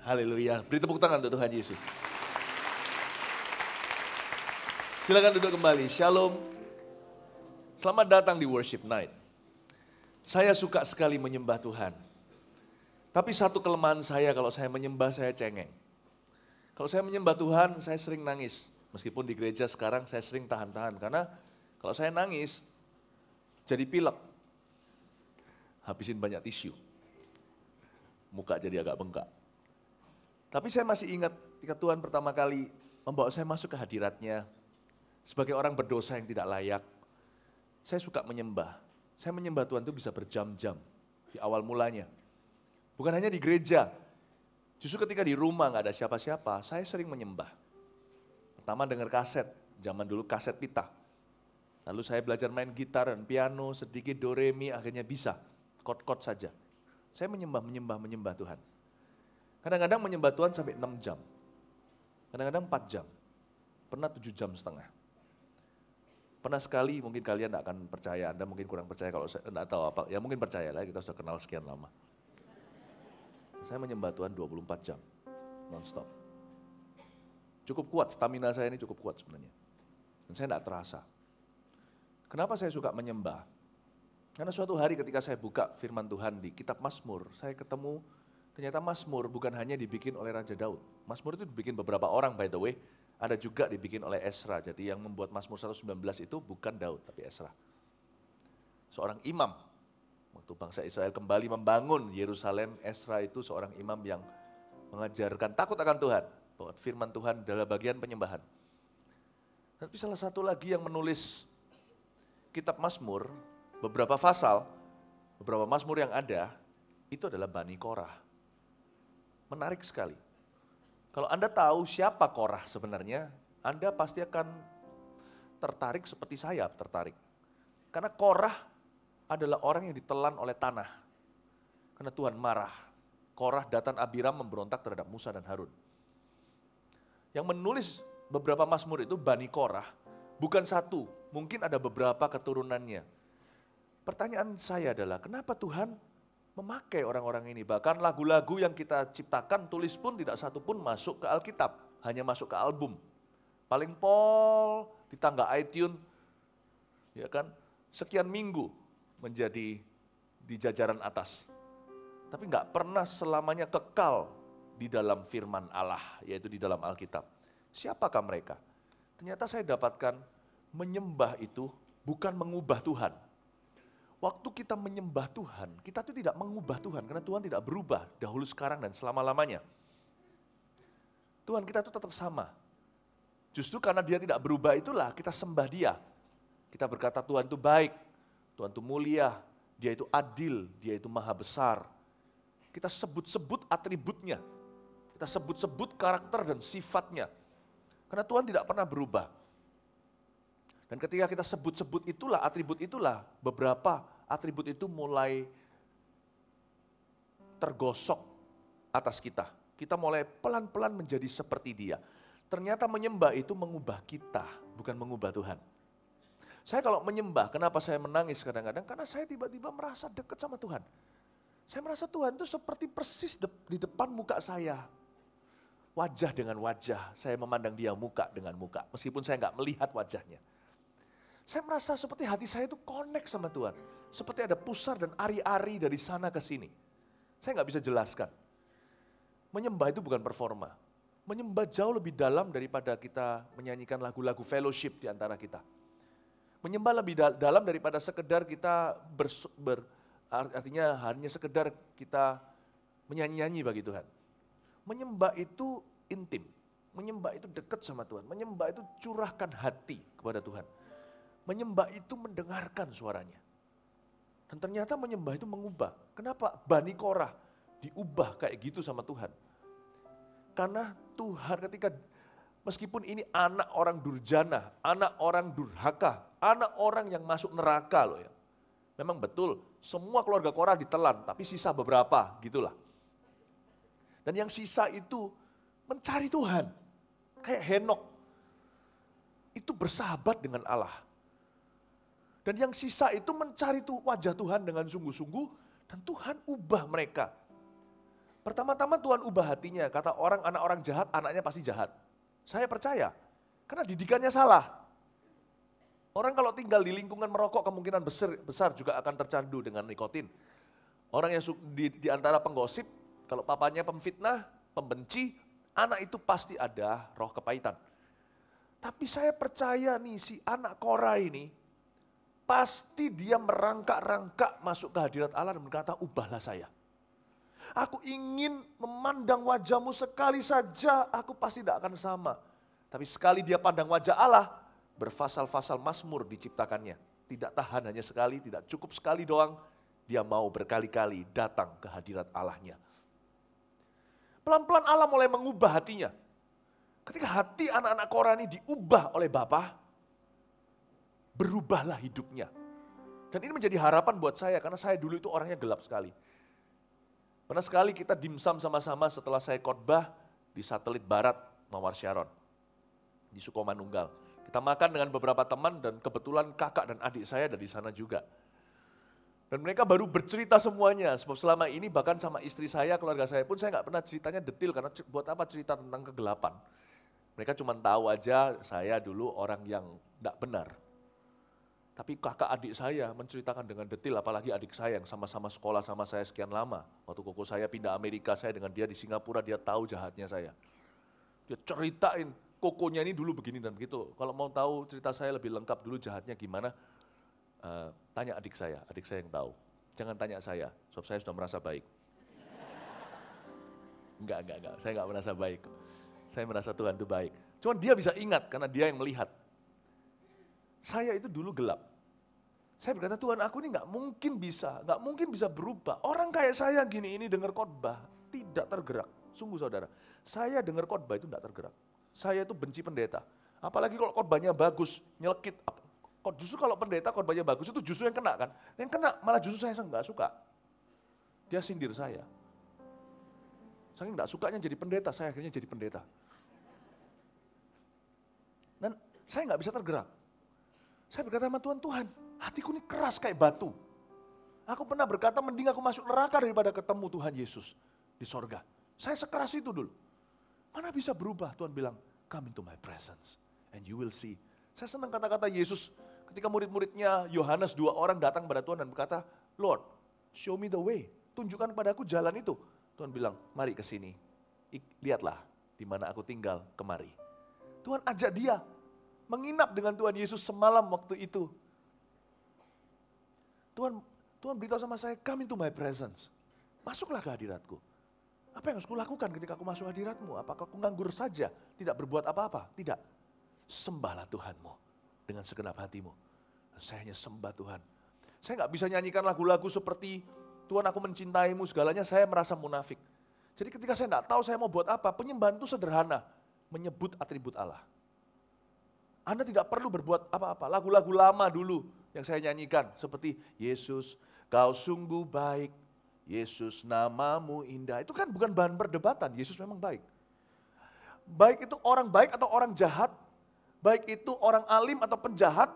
Haleluya. Beri tepuk tangan untuk Tuhan Yesus. Silakan duduk kembali. Shalom. Selamat datang di Worship Night. Saya suka sekali menyembah Tuhan. Tapi satu kelemahan saya kalau saya menyembah saya cengeng. Kalau saya menyembah Tuhan saya sering nangis. Meskipun di gereja sekarang saya sering tahan-tahan. Karena kalau saya nangis jadi pilek. Habisin banyak tisu. Muka jadi agak bengkak. Tapi saya masih ingat ketika Tuhan pertama kali membawa saya masuk ke hadiratnya. Sebagai orang berdosa yang tidak layak, saya suka menyembah. Saya menyembah Tuhan itu bisa berjam-jam di awal mulanya. Bukan hanya di gereja, justru ketika di rumah nggak ada siapa-siapa, saya sering menyembah. Pertama dengar kaset, zaman dulu kaset pita. Lalu saya belajar main gitar dan piano, sedikit do re mi, akhirnya bisa, chord-chord saja. Saya menyembah Tuhan. Kadang-kadang menyembah Tuhan sampai 6 jam, kadang-kadang 4 jam, pernah 7 jam setengah. Pernah sekali, mungkin kalian tidak akan percaya, Anda mungkin kurang percaya kalau saya tidak tahu apa, ya mungkin percaya lah, kita sudah kenal sekian lama. Saya menyembah Tuhan 24 jam, non-stop. Cukup kuat, stamina saya ini cukup kuat sebenarnya. Dan saya tidak terasa. Kenapa saya suka menyembah? Karena suatu hari ketika saya buka firman Tuhan di kitab Mazmur, saya ketemu ternyata Mazmur bukan hanya dibikin oleh Raja Daud. Mazmur itu dibikin beberapa orang by the way. Ada juga dibikin oleh Ezra, jadi yang membuat Mazmur 119 itu bukan Daud, tapi Ezra. Seorang imam, waktu bangsa Israel kembali membangun Yerusalem, Ezra itu seorang imam yang mengajarkan takut akan Tuhan, bahwa firman Tuhan adalah bagian penyembahan. Tapi salah satu lagi yang menulis kitab Mazmur, beberapa pasal, beberapa Mazmur yang ada, itu adalah Bani Korah. Menarik sekali. Kalau Anda tahu siapa Korah sebenarnya, Anda pasti akan tertarik seperti saya tertarik. Karena Korah adalah orang yang ditelan oleh tanah. Karena Tuhan marah. Korah, Datan, Abiram memberontak terhadap Musa dan Harun. Yang menulis beberapa Mazmur itu Bani Korah, bukan satu, mungkin ada beberapa keturunannya. Pertanyaan saya adalah, kenapa Tuhan memakai orang-orang ini? Bahkan lagu-lagu yang kita ciptakan, tulis pun tidak satu pun masuk ke Alkitab, hanya masuk ke album. Paling pol di tangga iTunes, ya kan, sekian minggu menjadi di jajaran atas. Tapi nggak pernah selamanya kekal di dalam firman Allah, yaitu di dalam Alkitab. Siapakah mereka? Ternyata saya dapatkan menyembah itu bukan mengubah Tuhan. Waktu kita menyembah Tuhan, kita tuh tidak mengubah Tuhan, karena Tuhan tidak berubah dahulu, sekarang, dan selama-lamanya. Tuhan kita itu tetap sama. Justru karena dia tidak berubah itulah kita sembah dia. Kita berkata Tuhan itu baik, Tuhan itu mulia, dia itu adil, dia itu maha besar. Kita sebut-sebut atributnya, kita sebut-sebut karakter dan sifatnya. Karena Tuhan tidak pernah berubah. Dan ketika kita sebut-sebut itulah, atribut itulah, beberapa atribut itu mulai tergosok atas kita. Kita mulai pelan-pelan menjadi seperti dia. Ternyata menyembah itu mengubah kita, bukan mengubah Tuhan. Saya kalau menyembah, kenapa saya menangis kadang-kadang? Karena saya tiba-tiba merasa dekat sama Tuhan. Saya merasa Tuhan itu seperti persis di depan muka saya. Wajah dengan wajah, saya memandang dia muka dengan muka. Meskipun saya nggak melihat wajahnya. Saya merasa seperti hati saya itu connect sama Tuhan. Seperti ada pusar dan ari-ari dari sana ke sini. Saya nggak bisa jelaskan. Menyembah itu bukan performa. Menyembah jauh lebih dalam daripada kita menyanyikan lagu-lagu fellowship di antara kita. Menyembah lebih dalam daripada sekedar kita artinya hanya sekedar kita menyanyi-nyanyi bagi Tuhan. Menyembah itu intim. Menyembah itu dekat sama Tuhan. Menyembah itu curahkan hati kepada Tuhan. Menyembah itu mendengarkan suaranya. Dan ternyata menyembah itu mengubah. Kenapa Bani Korah diubah kayak gitu sama Tuhan? Karena Tuhan ketika, meskipun ini anak orang durjana, anak orang durhaka, anak orang yang masuk neraka loh ya. Memang betul, semua keluarga Korah ditelan, tapi sisa beberapa gitulah. Dan yang sisa itu mencari Tuhan. Kayak Henok. Itu bersahabat dengan Allah. Dan yang sisa itu mencari wajah Tuhan dengan sungguh-sungguh, dan Tuhan ubah mereka. Pertama-tama Tuhan ubah hatinya. Kata orang, anak orang jahat, anaknya pasti jahat. Saya percaya, karena didikannya salah. Orang kalau tinggal di lingkungan merokok kemungkinan besar juga akan tercandu dengan nikotin. Orang yang di antara penggosip, kalau papanya pemfitnah, pembenci, anak itu pasti ada roh kepahitan. Tapi saya percaya nih si anak Korah ini, pasti dia merangkak-rangkak masuk ke hadirat Allah dan berkata, ubahlah saya. Aku ingin memandang wajahmu sekali saja, aku pasti tidak akan sama. Tapi sekali dia pandang wajah Allah, berfasal-fasal mazmur diciptakannya. Tidak tahan hanya sekali, tidak cukup sekali doang, dia mau berkali-kali datang ke hadirat Allahnya. Pelan-pelan Allah mulai mengubah hatinya. Ketika hati anak-anak Korah ini diubah oleh Bapa, berubahlah hidupnya. Dan ini menjadi harapan buat saya, karena saya dulu itu orangnya gelap sekali. Pernah sekali kita dimsum sama-sama setelah saya khotbah di satelit barat Mawar Sharon, di Sukomanunggal. Kita makan dengan beberapa teman dan kebetulan kakak dan adik saya ada di sana juga. Dan mereka baru bercerita semuanya, sebab selama ini bahkan sama istri saya, keluarga saya pun saya nggak pernah ceritanya detail, karena buat apa cerita tentang kegelapan. Mereka cuma tahu aja saya dulu orang yang tidak benar. Tapi kakak adik saya menceritakan dengan detail, apalagi adik saya yang sama-sama sekolah sama saya sekian lama. Waktu koko saya pindah Amerika, saya dengan dia di Singapura, dia tahu jahatnya saya. Dia ceritain, kokonya ini dulu begini dan begitu. Kalau mau tahu cerita saya lebih lengkap dulu jahatnya gimana, tanya adik saya yang tahu. Jangan tanya saya, sebab saya sudah merasa baik. Enggak, saya enggak merasa baik. Saya merasa Tuhan itu baik. Cuman dia bisa ingat karena dia yang melihat. Saya itu dulu gelap. Saya berkata, Tuhan aku ini enggak mungkin bisa berubah. Orang kayak saya gini ini dengar khotbah, tidak tergerak. Sungguh saudara, saya dengar khotbah itu enggak tergerak. Saya itu benci pendeta. Apalagi kalau khotbahnya bagus, nyelekit. Justru kalau pendeta khotbahnya bagus itu justru yang kena kan. Yang kena malah justru saya enggak suka. Dia sindir saya. Saya enggak sukanya jadi pendeta, saya akhirnya jadi pendeta. Dan saya enggak bisa tergerak. Saya berkata sama Tuhan, hatiku ini keras kayak batu. Aku pernah berkata mending aku masuk neraka daripada ketemu Tuhan Yesus di sorga. Saya sekeras itu dulu. Mana bisa berubah? Tuhan bilang, come into my presence and you will see. Saya senang kata-kata Yesus ketika murid-muridnya Yohanes 2 orang datang kepada Tuhan dan berkata, Lord, show me the way. Tunjukkan kepadaku jalan itu. Tuhan bilang, mari ke sini. Lihatlah di mana aku tinggal, kemari. Tuhan ajak dia menginap dengan Tuhan Yesus semalam waktu itu. Tuhan beritahu sama saya, come into my presence. Masuklah ke hadiratku. Apa yang harus kulakukan ketika aku masuk hadiratmu? Apakah aku nganggur saja, tidak berbuat apa-apa? Tidak. Sembahlah Tuhanmu dengan segenap hatimu. Saya hanya sembah Tuhan. Saya nggak bisa nyanyikan lagu-lagu seperti Tuhan aku mencintaimu segalanya, saya merasa munafik. Jadi ketika saya nggak tahu saya mau buat apa, penyembahan itu sederhana. Menyebut atribut Allah. Anda tidak perlu berbuat apa-apa. Lagu-lagu lama dulu yang saya nyanyikan. Seperti Yesus, kau sungguh baik. Yesus, namamu indah. Itu kan bukan bahan perdebatan. Yesus memang baik. Baik itu orang baik atau orang jahat. Baik itu orang alim atau penjahat.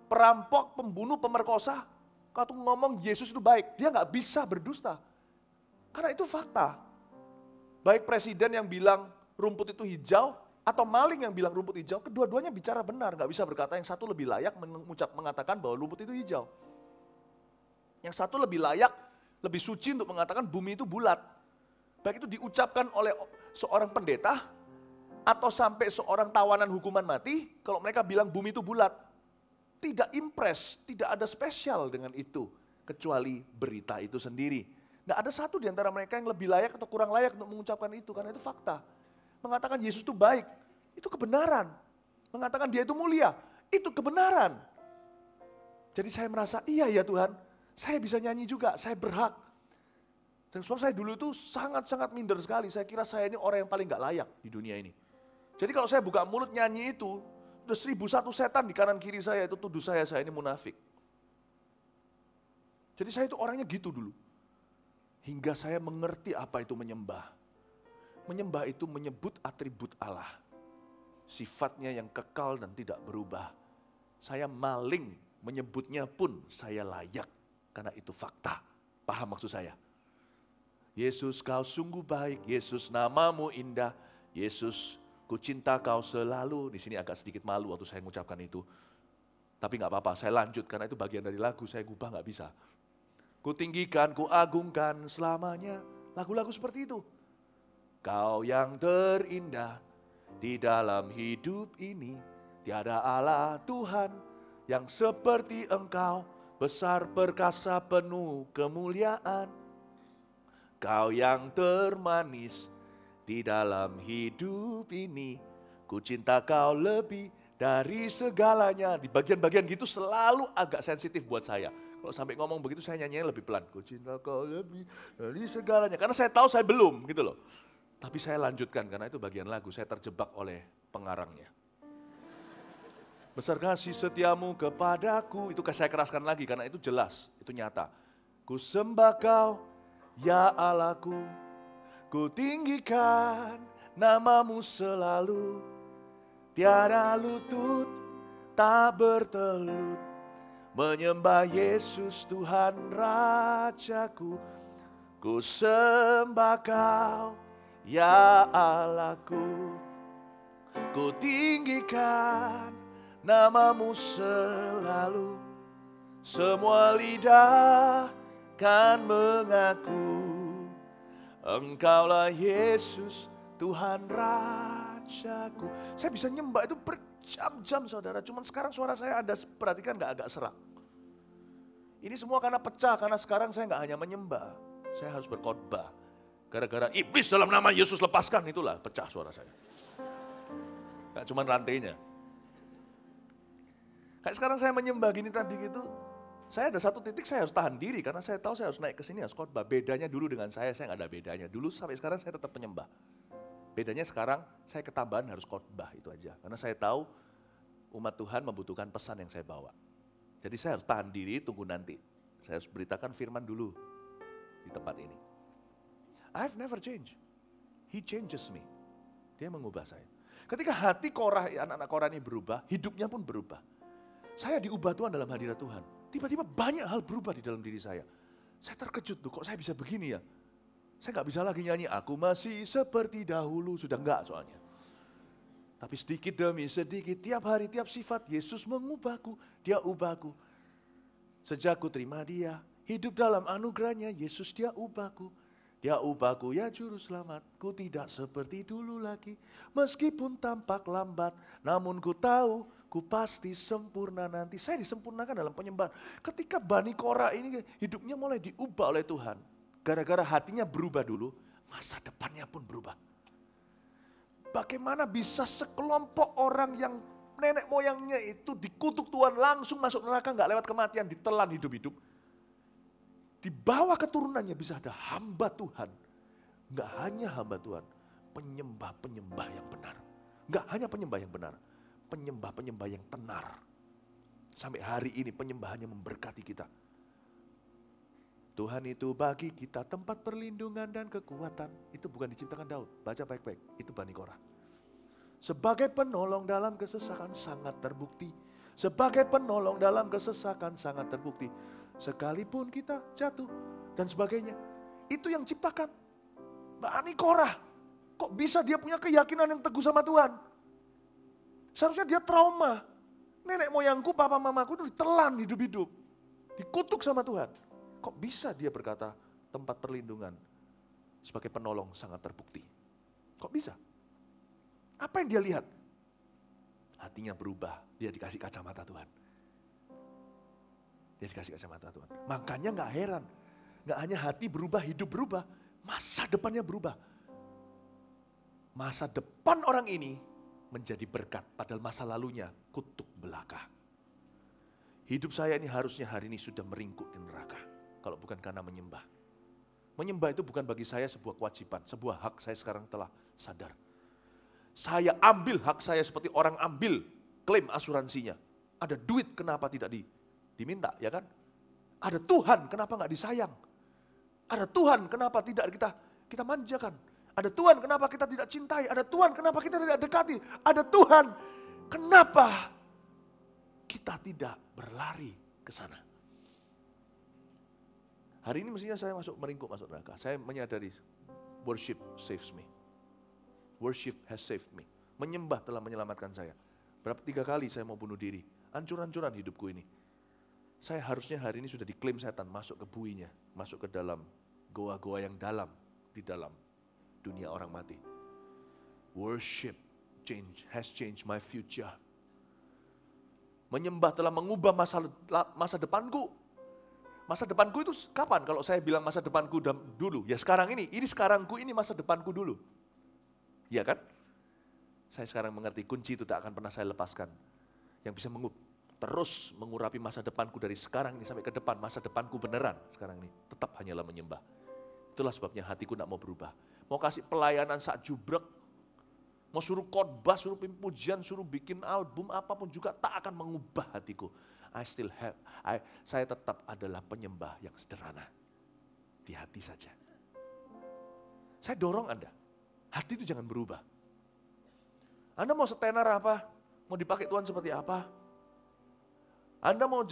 Perampok, pembunuh, pemerkosa. Kalau ngomong Yesus itu baik, dia nggak bisa berdusta. Karena itu fakta. Baik presiden yang bilang rumput itu hijau, atau maling yang bilang rumput hijau, kedua-duanya bicara benar. Nggak bisa berkata yang satu lebih layak mengatakan bahwa rumput itu hijau. Yang satu lebih layak, lebih suci untuk mengatakan bumi itu bulat. Baik itu diucapkan oleh seorang pendeta, atau sampai seorang tawanan hukuman mati, kalau mereka bilang bumi itu bulat. Tidak impress, tidak ada spesial dengan itu, kecuali berita itu sendiri. Tidak ada satu di antara mereka yang lebih layak atau kurang layak untuk mengucapkan itu, karena itu fakta. Mengatakan Yesus itu baik, itu kebenaran. Mengatakan dia itu mulia, itu kebenaran. Jadi saya merasa, iya ya Tuhan, saya bisa nyanyi juga, saya berhak. Dan sebab saya dulu itu sangat-sangat minder sekali, saya kira saya ini orang yang paling gak layak di dunia ini. Jadi kalau saya buka mulut nyanyi itu, udah 1001 setan di kanan kiri saya itu tuduh saya ini munafik. Jadi saya itu orangnya gitu dulu. Hingga saya mengerti apa itu menyembah. Menyembah itu menyebut atribut Allah. Sifatnya yang kekal dan tidak berubah. Saya maling menyebutnya pun saya layak. Karena itu fakta. Paham maksud saya? Yesus kau sungguh baik, Yesus namamu indah, Yesus ku cinta kau selalu. Di sini agak sedikit malu waktu saya mengucapkan itu. Tapi nggak apa-apa, saya lanjut karena itu bagian dari lagu, saya gubah nggak bisa. Ku tinggikan, ku agungkan selamanya. Lagu-lagu seperti itu. Kau yang terindah di dalam hidup ini, tiada Allah Tuhan yang seperti Engkau, besar perkasa penuh kemuliaan. Kau yang termanis di dalam hidup ini, ku cinta kau lebih dari segalanya. Di bagian-bagian gitu selalu agak sensitif buat saya. Kalau sampai ngomong begitu saya nyanyinya lebih pelan. Ku cinta kau lebih dari segalanya. Karena saya tahu saya belum gitu loh. Tapi saya lanjutkan karena itu bagian lagu, saya terjebak oleh pengarangnya. Besar kasih setiamu kepadaku, itu saya keraskan lagi karena itu jelas, itu nyata. Ku sembah kau, ya Allahku, ku tinggikan namamu selalu, tiada lutut tak bertelut, menyembah Yesus Tuhan Rajaku. Ku sembah kau, ya Allahku, ku tinggikan namamu selalu, semua lidah kan mengaku, Engkaulah Yesus, Tuhan Rajaku. Saya bisa nyembah itu berjam-jam saudara, cuman sekarang suara saya Anda perhatikan gak agak serak. Ini semua karena pecah, karena sekarang saya gak hanya menyembah, saya harus berkhotbah. Gara-gara iblis dalam nama Yesus lepaskan, itulah pecah suara saya. Gak cuman rantainya. Kayak sekarang saya menyembah gini tadi gitu, saya ada satu titik saya harus tahan diri karena saya tahu saya harus naik ke sini harus khotbah. Bedanya dulu dengan saya nggak ada bedanya. Dulu sampai sekarang saya tetap penyembah. Bedanya sekarang saya ketambahan harus khotbah, itu aja. Karena saya tahu umat Tuhan membutuhkan pesan yang saya bawa. Jadi saya harus tahan diri, tunggu nanti. Saya harus beritakan firman dulu di tempat ini. I've never changed. He changes me. Dia mengubah saya. Ketika hati Korah, anak-anak Korah ini berubah, hidupnya pun berubah. Saya diubah Tuhan dalam hadirat Tuhan. Tiba-tiba banyak hal berubah di dalam diri saya. Saya terkejut tuh, kok saya bisa begini ya? Saya gak bisa lagi nyanyi, aku masih seperti dahulu, sudah enggak soalnya. Tapi sedikit demi sedikit, tiap hari, tiap sifat, Yesus mengubahku, Dia ubahku. Sejak ku terima Dia, hidup dalam anugerahnya, Yesus Dia ubahku. Dia ubahku, ya juru selamat, ku tidak seperti dulu lagi. Meskipun tampak lambat, namun ku tahu, ku pasti sempurna nanti. Saya disempurnakan dalam penyembahan. Ketika Bani Korah ini hidupnya mulai diubah oleh Tuhan. Gara-gara hatinya berubah dulu, masa depannya pun berubah. Bagaimana bisa sekelompok orang yang nenek moyangnya itu dikutuk Tuhan langsung masuk neraka, gak lewat kematian, ditelan hidup-hidup. Di bawah keturunannya bisa ada hamba Tuhan. Gak hanya hamba Tuhan, penyembah-penyembah yang benar. Gak hanya penyembah yang benar, penyembah-penyembah yang tenar. Sampai hari ini penyembahannya memberkati kita. Tuhan itu bagi kita tempat perlindungan dan kekuatan. Itu bukan diciptakan Daud, baca baik-baik, itu Bani Korah. Sebagai penolong dalam kesesakan sangat terbukti. Sebagai penolong dalam kesesakan sangat terbukti. Sekalipun kita jatuh dan sebagainya. Itu yang ciptakan. Bani Korah, kok bisa dia punya keyakinan yang teguh sama Tuhan? Seharusnya dia trauma. Nenek moyangku, papa mamaku itu ditelan hidup-hidup. Dikutuk sama Tuhan. Kok bisa dia berkata tempat perlindungan sebagai penolong sangat terbukti? Kok bisa? Apa yang dia lihat? Hatinya berubah, dia dikasih kacamata Tuhan. Dia dikasih kacamata Tuhan. Makanya gak heran, gak hanya hati berubah, hidup berubah, masa depannya berubah. Masa depan orang ini menjadi berkat, padahal masa lalunya kutuk belaka. Hidup saya ini harusnya hari ini sudah meringkuk di neraka, kalau bukan karena menyembah. Menyembah itu bukan bagi saya sebuah kewajiban, sebuah hak, saya sekarang telah sadar. Saya ambil hak saya seperti orang ambil klaim asuransinya. Ada duit, kenapa tidak diminta, ya kan? Ada Tuhan, kenapa nggak disayang? Ada Tuhan, kenapa tidak kita manjakan? Ada Tuhan, kenapa kita tidak cintai? Ada Tuhan, kenapa kita tidak dekati? Ada Tuhan, kenapa kita tidak berlari ke sana? Hari ini mestinya saya meringkuk masuk neraka. Saya menyadari worship saves me. Worship has saved me. Menyembah telah menyelamatkan saya. Berapa 3 kali saya mau bunuh diri. Hancur-hancuran hidupku ini. Saya harusnya hari ini sudah diklaim setan masuk ke buinya. Masuk ke dalam goa-goa yang dalam. Di dalam dunia orang mati. Worship has changed my future. Menyembah telah mengubah masa depanku. Masa depanku itu kapan? Kalau saya bilang masa depanku dulu, ya sekarang ini sekarangku, ini masa depanku dulu. Iya kan? Saya sekarang mengerti kunci itu tak akan pernah saya lepaskan. Yang bisa terus mengurapi masa depanku dari sekarang ini sampai ke depan, masa depanku beneran sekarang ini. Tetap hanyalah menyembah. Itulah sebabnya hatiku tak mau berubah. Mau kasih pelayanan sak jubrek, mau suruh khotbah, suruh pujian, suruh bikin album, apapun juga tak akan mengubah hatiku. Saya tetap adalah penyembah yang sederhana. Di hati saja. Saya dorong Anda, hati itu jangan berubah. Anda mau setenar apa? Mau dipakai Tuhan seperti apa? Anda mau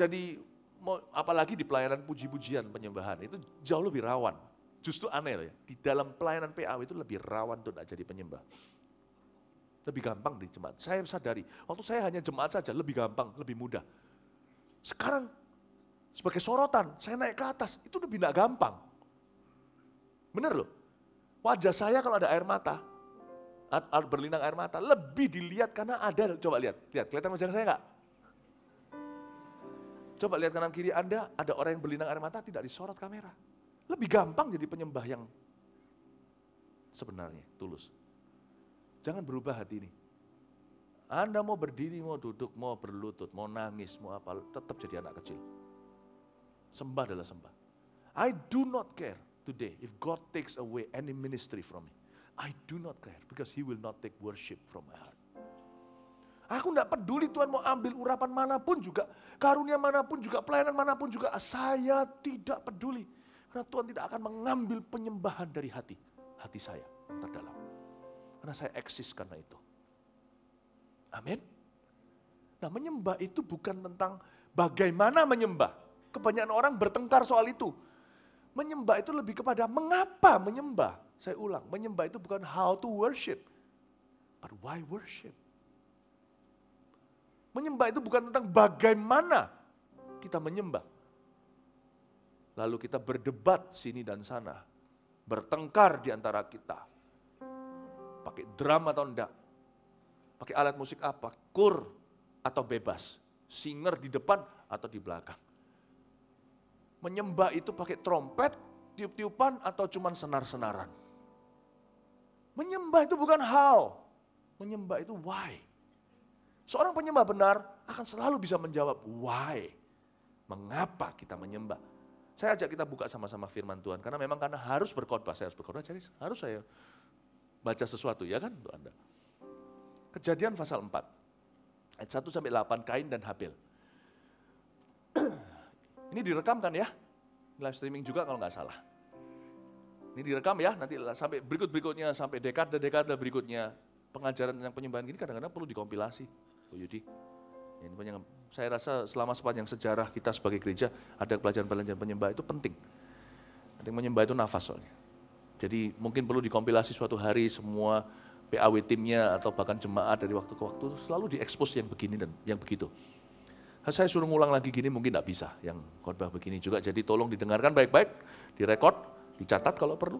apalagi di pelayanan puji-pujian, penyembahan, itu jauh lebih rawan. Justru aneh loh ya, di dalam pelayanan PAW itu lebih rawan untuk tidak jadi penyembah. Lebih gampang di jemaat. Saya sadari, waktu saya hanya jemaat saja, lebih gampang, lebih mudah. Sekarang, sebagai sorotan, saya naik ke atas, itu lebih tidak gampang. Benar loh, wajah saya kalau ada air mata, berlinang air mata, lebih dilihat karena ada, coba lihat, kelihatan wajah saya enggak? Coba lihat kanan kiri Anda, ada orang yang berlinang air mata, tidak disorot kamera. Lebih gampang jadi penyembah yang sebenarnya, tulus. Jangan berubah hati ini. Anda mau berdiri, mau duduk, mau berlutut, mau nangis, mau apa, tetap jadi anak kecil. Sembah adalah sembah. I do not care today if God takes away any ministry from me. I do not care because He will not take worship from my heart. Aku tidak peduli Tuhan mau ambil urapan manapun juga, karunia manapun juga, pelayanan manapun juga, saya tidak peduli. Karena Tuhan tidak akan mengambil penyembahan dari hati saya yang terdalam. Karena saya eksis karena itu. Amin. Nah, menyembah itu bukan tentang bagaimana menyembah. Kebanyakan orang bertengkar soal itu. Menyembah itu lebih kepada mengapa menyembah. Saya ulang, menyembah itu bukan how to worship, but why worship. Menyembah itu bukan tentang bagaimana kita menyembah. Lalu kita berdebat sini dan sana, bertengkar di antara kita. Pakai drum atau enggak, pakai alat musik apa, kur atau bebas, singer di depan atau di belakang. Menyembah itu pakai trompet, tiup-tiupan atau cuman senar-senaran. Menyembah itu bukan how, menyembah itu why. Seorang penyembah benar akan selalu bisa menjawab why, mengapa kita menyembah. Saya ajak kita buka sama-sama firman Tuhan, karena memang harus berkhotbah, saya harus berkhotbah, jadi harus saya baca sesuatu, ya kan untuk Anda. Kejadian pasal 4, ayat 1-8, Kain dan Habel. Ini direkam kan ya, live streaming juga kalau nggak salah. Ini direkam ya, nanti sampai berikutnya, sampai dekade-dekade berikutnya, pengajaran tentang penyembahan ini kadang-kadang perlu dikompilasi, Bu Yudi. Ini saya rasa selama sepanjang sejarah kita sebagai gereja, ada pelajaran-pelajaran penyembah itu penting. Penting menyembah itu nafas soalnya. Jadi mungkin perlu dikompilasi suatu hari semua PAW timnya atau bahkan jemaat dari waktu ke waktu selalu diekspos yang begini dan yang begitu. Saya suruh ngulang lagi gini mungkin tidak bisa, yang khotbah begini juga. Jadi tolong didengarkan baik-baik, direkod, dicatat kalau perlu.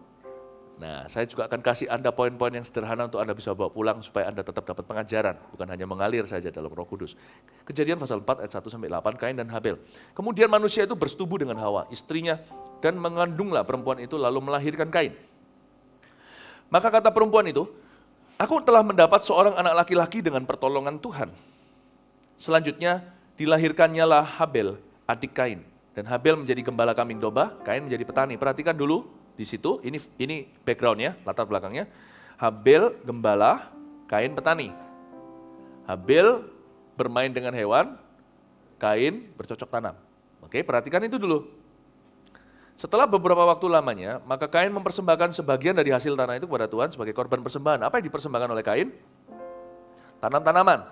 Nah, saya juga akan kasih Anda poin-poin yang sederhana untuk Anda bisa bawa pulang supaya Anda tetap dapat pengajaran, bukan hanya mengalir saja dalam Roh Kudus. Kejadian pasal 4 ayat 1-8, Kain dan Habel. Kemudian manusia itu bersetubuh dengan Hawa, istrinya, dan mengandunglah perempuan itu lalu melahirkan Kain. Maka kata perempuan itu, aku telah mendapat seorang anak laki-laki dengan pertolongan Tuhan. Selanjutnya dilahirkannya lah Habel, adik Kain. Dan Habel menjadi gembala kambing domba, Kain menjadi petani. Perhatikan dulu di situ, ini backgroundnya, latar belakangnya. Habel gembala, Kain petani. Habel bermain dengan hewan, Kain bercocok tanam. Oke, perhatikan itu dulu. Setelah beberapa waktu lamanya, maka Kain mempersembahkan sebagian dari hasil tanah itu kepada Tuhan sebagai korban persembahan. Apa yang dipersembahkan oleh Kain? Tanam-tanaman.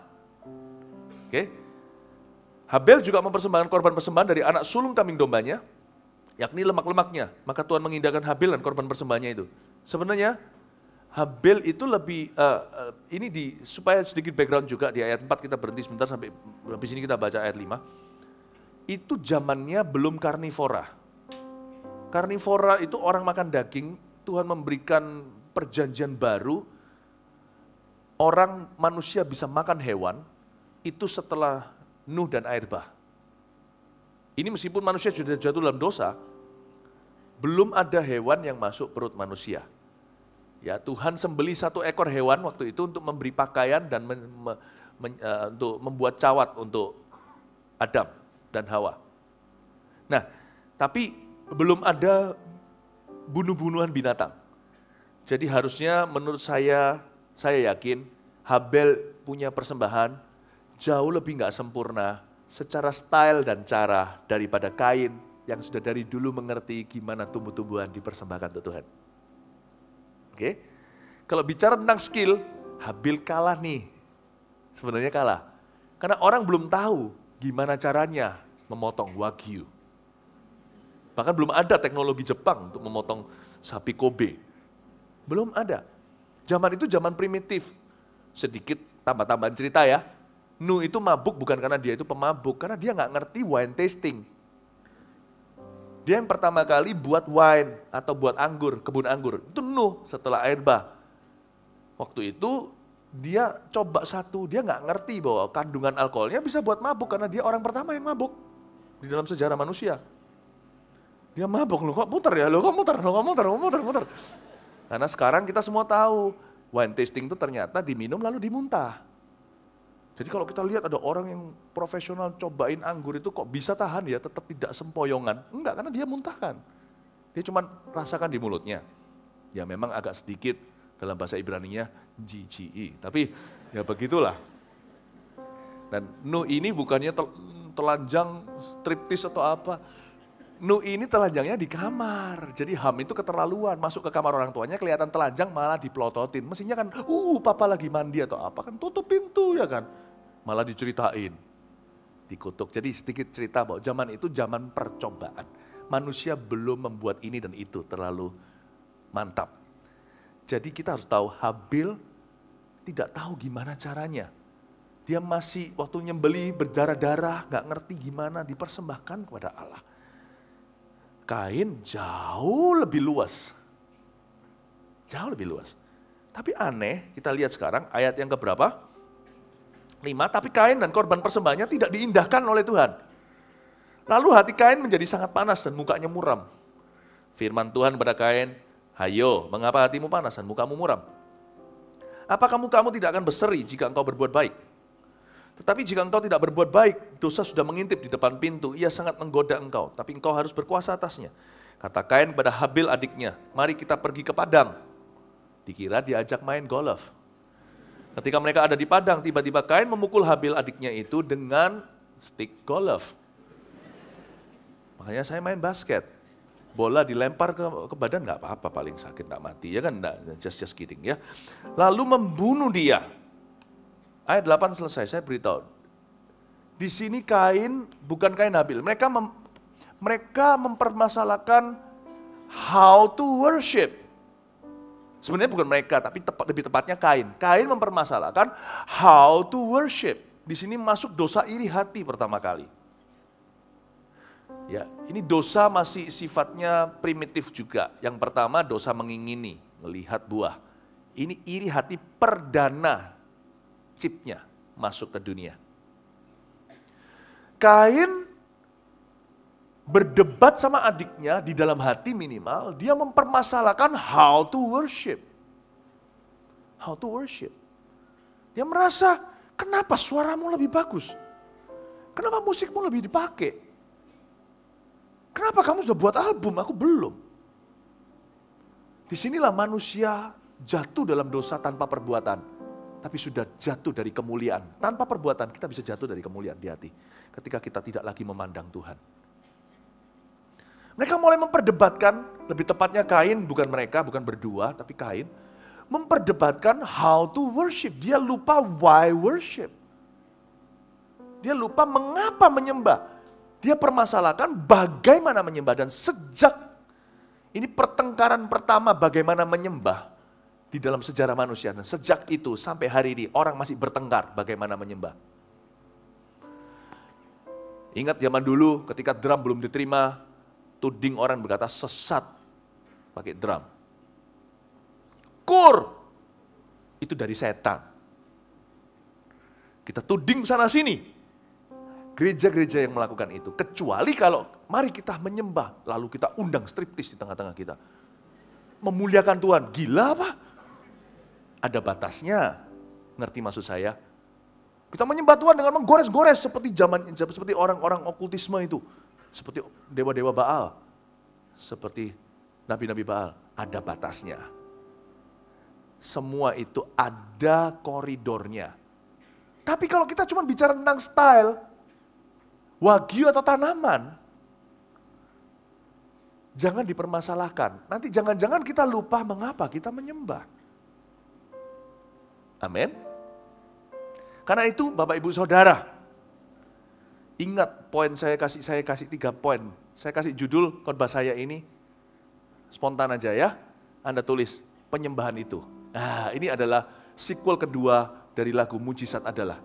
Oke. Habel juga mempersembahkan korban persembahan dari anak sulung kambing dombanya, yakni lemak-lemaknya. Maka Tuhan mengindahkan Habil dan korban persembahannya itu. Sebenarnya Habil itu lebih, supaya sedikit background juga, di ayat 4 kita berhenti sebentar sampai habis ini kita baca ayat 5. Itu zamannya belum karnivora. Karnivora itu orang makan daging, Tuhan memberikan perjanjian baru, orang manusia bisa makan hewan, itu setelah Nuh dan air bah. Ini meskipun manusia sudah jatuh dalam dosa, belum ada hewan yang masuk perut manusia. Ya, Tuhan sembeli satu ekor hewan waktu itu untuk memberi pakaian dan untuk membuat cawat untuk Adam dan Hawa. Nah, tapi belum ada bunuh-bunuhan binatang. Jadi harusnya menurut saya yakin Habel punya persembahan jauh lebih nggak sempurna secara style dan cara daripada Kain yang sudah dari dulu mengerti gimana tumbuh-tumbuhan dipersembahkan untuk Tuhan. Oke, kalau bicara tentang skill, Habil kalah nih. Sebenarnya kalah. Karena orang belum tahu gimana caranya memotong wagyu. Bahkan belum ada teknologi Jepang untuk memotong sapi Kobe. Belum ada. Zaman itu zaman primitif. Sedikit tambah-tambahan cerita ya. Nuh itu mabuk bukan karena dia itu pemabuk, karena dia nggak ngerti wine tasting. Dia yang pertama kali buat wine atau buat anggur, kebun anggur. Itu Nuh setelah air bah. Waktu itu dia coba satu, dia nggak ngerti bahwa kandungan alkoholnya bisa buat mabuk karena dia orang pertama yang mabuk di dalam sejarah manusia. Dia mabuk, loh kok muter ya, loh kok muter. Karena sekarang kita semua tahu, wine tasting itu ternyata diminum lalu dimuntah. Jadi kalau kita lihat ada orang yang profesional cobain anggur itu kok bisa tahan ya, tetap tidak sempoyongan. Enggak, karena dia muntahkan. Dia cuma rasakan di mulutnya. Ya memang agak sedikit dalam bahasa Ibraninya GGE, tapi ya begitulah. Dan Nuh ini bukannya telanjang striptis atau apa. Nuh ini telanjangnya di kamar. Jadi Ham itu keterlaluan, masuk ke kamar orang tuanya kelihatan telanjang malah dipelototin. Mestinya kan, papa lagi mandi atau apa kan, tutup pintu ya kan. Malah diceritain, dikutuk. Jadi sedikit cerita bahwa zaman itu zaman percobaan. Manusia belum membuat ini dan itu terlalu mantap. Jadi kita harus tahu Habil tidak tahu gimana caranya. Dia masih waktu nyembeli berdarah-darah, gak ngerti gimana dipersembahkan kepada Allah. Kain jauh lebih luas. Jauh lebih luas. Tapi aneh, kita lihat sekarang ayat yang keberapa? 5, tapi Kain dan korban persembahannya tidak diindahkan oleh Tuhan. Lalu hati Kain menjadi sangat panas dan mukanya muram. Firman Tuhan kepada Kain, hayo, mengapa hatimu panas dan mukamu muram? Apakah mukamu tidak akan berseri jika engkau berbuat baik? Tetapi jika engkau tidak berbuat baik, dosa sudah mengintip di depan pintu, ia sangat menggoda engkau, tapi engkau harus berkuasa atasnya. Kata Kain kepada Habil adiknya, mari kita pergi ke padang. Dikira diajak main golf. Ketika mereka ada di padang, tiba-tiba Kain memukul Habil adiknya itu dengan stick golf. Makanya saya main basket. Bola dilempar ke badan, nggak apa-apa, paling sakit, nggak mati. Ya kan, just kidding ya. Lalu membunuh dia. Ayat 8 selesai, saya beritahu. Di sini Kain, bukan Kain Habil. Mereka mempermasalahkan how to worship. Sebenarnya bukan mereka, tapi lebih tepatnya Kain. Kain mempermasalahkan how to worship. Di sini masuk dosa iri hati pertama kali. Ya, ini dosa masih sifatnya primitif juga. Yang pertama dosa mengingini, melihat buah. Ini iri hati perdana cipnya masuk ke dunia. Kain berdebat sama adiknya di dalam hati minimal, dia mempermasalahkan how to worship. How to worship. Dia merasa, kenapa suaramu lebih bagus? Kenapa musikmu lebih dipakai? Kenapa kamu sudah buat album, aku belum? Disinilah manusia jatuh dalam dosa tanpa perbuatan. Tapi sudah jatuh dari kemuliaan. Tanpa perbuatan kita bisa jatuh dari kemuliaan di hati. Ketika kita tidak lagi memandang Tuhan. Mereka mulai memperdebatkan, lebih tepatnya Kain, bukan mereka, bukan berdua, tapi Kain. Memperdebatkan how to worship. Dia lupa why worship. Dia lupa mengapa menyembah. Dia permasalahkan bagaimana menyembah. Dan sejak ini pertengkaran pertama bagaimana menyembah di dalam sejarah manusia. Dan sejak itu sampai hari ini orang masih bertengkar bagaimana menyembah. Ingat zaman dulu ketika drum belum diterima, tuding orang berkata sesat pakai drum. Kur, itu dari setan. Kita tuding sana sini. Gereja-gereja yang melakukan itu. Kecuali kalau mari kita menyembah, lalu kita undang striptis di tengah-tengah kita. Memuliakan Tuhan, gila apa? Ada batasnya, ngerti maksud saya? Kita menyembah Tuhan dengan menggores-gores seperti orang-orang okultisme itu. Seperti dewa-dewa Baal. Seperti nabi-nabi Baal. Ada batasnya. Semua itu ada koridornya. Tapi kalau kita cuma bicara tentang style, wagyu atau tanaman, jangan dipermasalahkan. Nanti jangan-jangan kita lupa mengapa kita menyembah. Amin. Karena itu Bapak Ibu Saudara, ingat poin saya kasih 3 poin. Saya kasih judul khotbah saya ini, spontan aja ya. Anda tulis, penyembahan itu. Nah, ini adalah sequel kedua dari lagu Mujizat Adalah.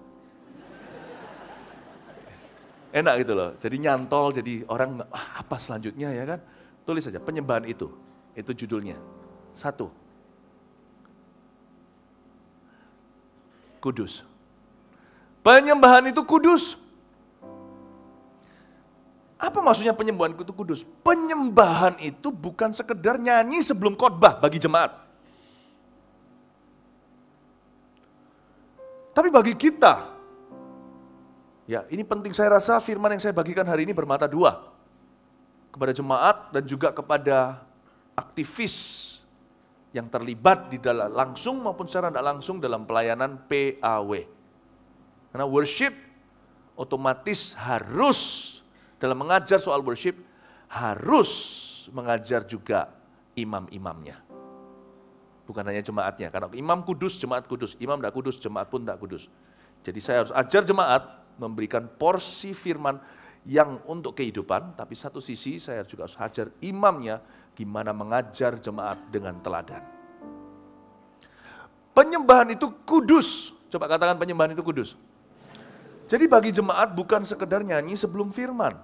Enak gitu loh, jadi nyantol, jadi orang apa selanjutnya ya kan. Tulis saja, penyembahan itu judulnya. 1, kudus. Penyembahan itu kudus. Apa maksudnya penyembahan itu kudus? Penyembahan itu bukan sekedar nyanyi sebelum khotbah bagi jemaat. Tapi bagi kita, ya, ini penting, saya rasa firman yang saya bagikan hari ini bermata dua. Kepada jemaat dan juga kepada aktivis yang terlibat di dalam langsung maupun secara tidak langsung dalam pelayanan PAW. Karena worship otomatis harus, dalam mengajar soal worship, harus mengajar juga imam-imamnya. Bukan hanya jemaatnya, karena imam kudus, jemaat kudus. Imam tidak kudus, jemaat pun tidak kudus. Jadi saya harus ajar jemaat, memberikan porsi firman yang untuk kehidupan, tapi satu sisi saya juga harus ajar imamnya gimana mengajar jemaat dengan teladan. Penyembahan itu kudus. Coba katakan penyembahan itu kudus. Jadi bagi jemaat bukan sekedar nyanyi sebelum firman.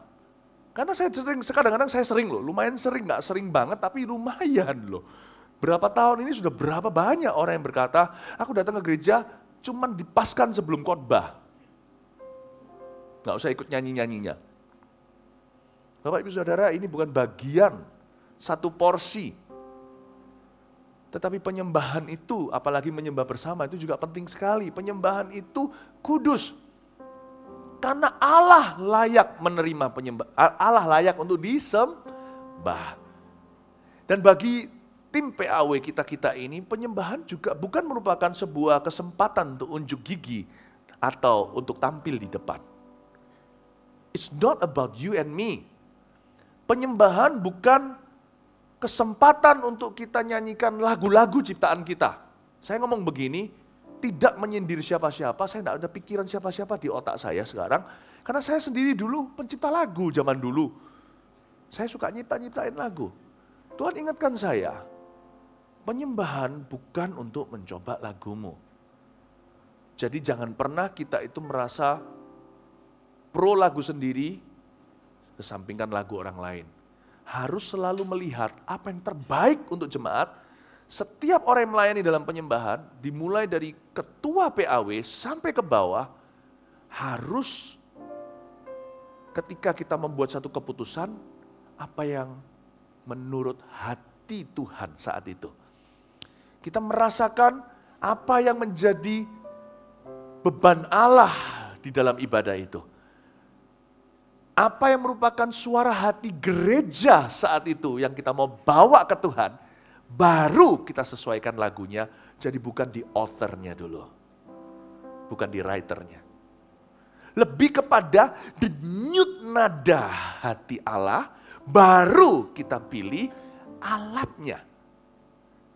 Karena saya kadang-kadang saya sering loh, lumayan sering, nggak sering banget tapi lumayan loh. Berapa tahun ini sudah berapa banyak orang yang berkata, aku datang ke gereja cuman dipaskan sebelum khotbah. Nggak usah ikut nyanyi-nyanyinya. Bapak Ibu Saudara, ini bukan bagian, satu porsi. Tetapi penyembahan itu, apalagi menyembah bersama, itu juga penting sekali. Penyembahan itu kudus. Karena Allah layak menerima penyembah, Allah layak untuk disembah. Dan bagi tim PAW kita ini, penyembahan juga bukan merupakan sebuah kesempatan untuk unjuk gigi atau untuk tampil di depan. It's not about you and me. Penyembahan bukan kesempatan untuk kita nyanyikan lagu-lagu ciptaan kita. Saya ngomong begini, tidak menyindir siapa-siapa, saya tidak ada pikiran siapa-siapa di otak saya sekarang. Karena saya sendiri dulu pencipta lagu zaman dulu. Saya suka nyiptain lagu. Tuhan ingatkan saya, penyembahan bukan untuk mencoba lagumu. Jadi jangan pernah kita itu merasa pro lagu sendiri, kesampingkan lagu orang lain. Harus selalu melihat apa yang terbaik untuk jemaat. Setiap orang yang melayani dalam penyembahan, dimulai dari ketua PAW sampai ke bawah, harus ketika kita membuat satu keputusan, apa yang menurut hati Tuhan saat itu. Kita merasakan apa yang menjadi beban Allah di dalam ibadah itu. Apa yang merupakan suara hati gereja saat itu yang kita mau bawa ke Tuhan, baru kita sesuaikan lagunya, jadi bukan di author-nya dulu. Bukan di writer-nya. Lebih kepada denyut nada hati Allah, baru kita pilih alatnya.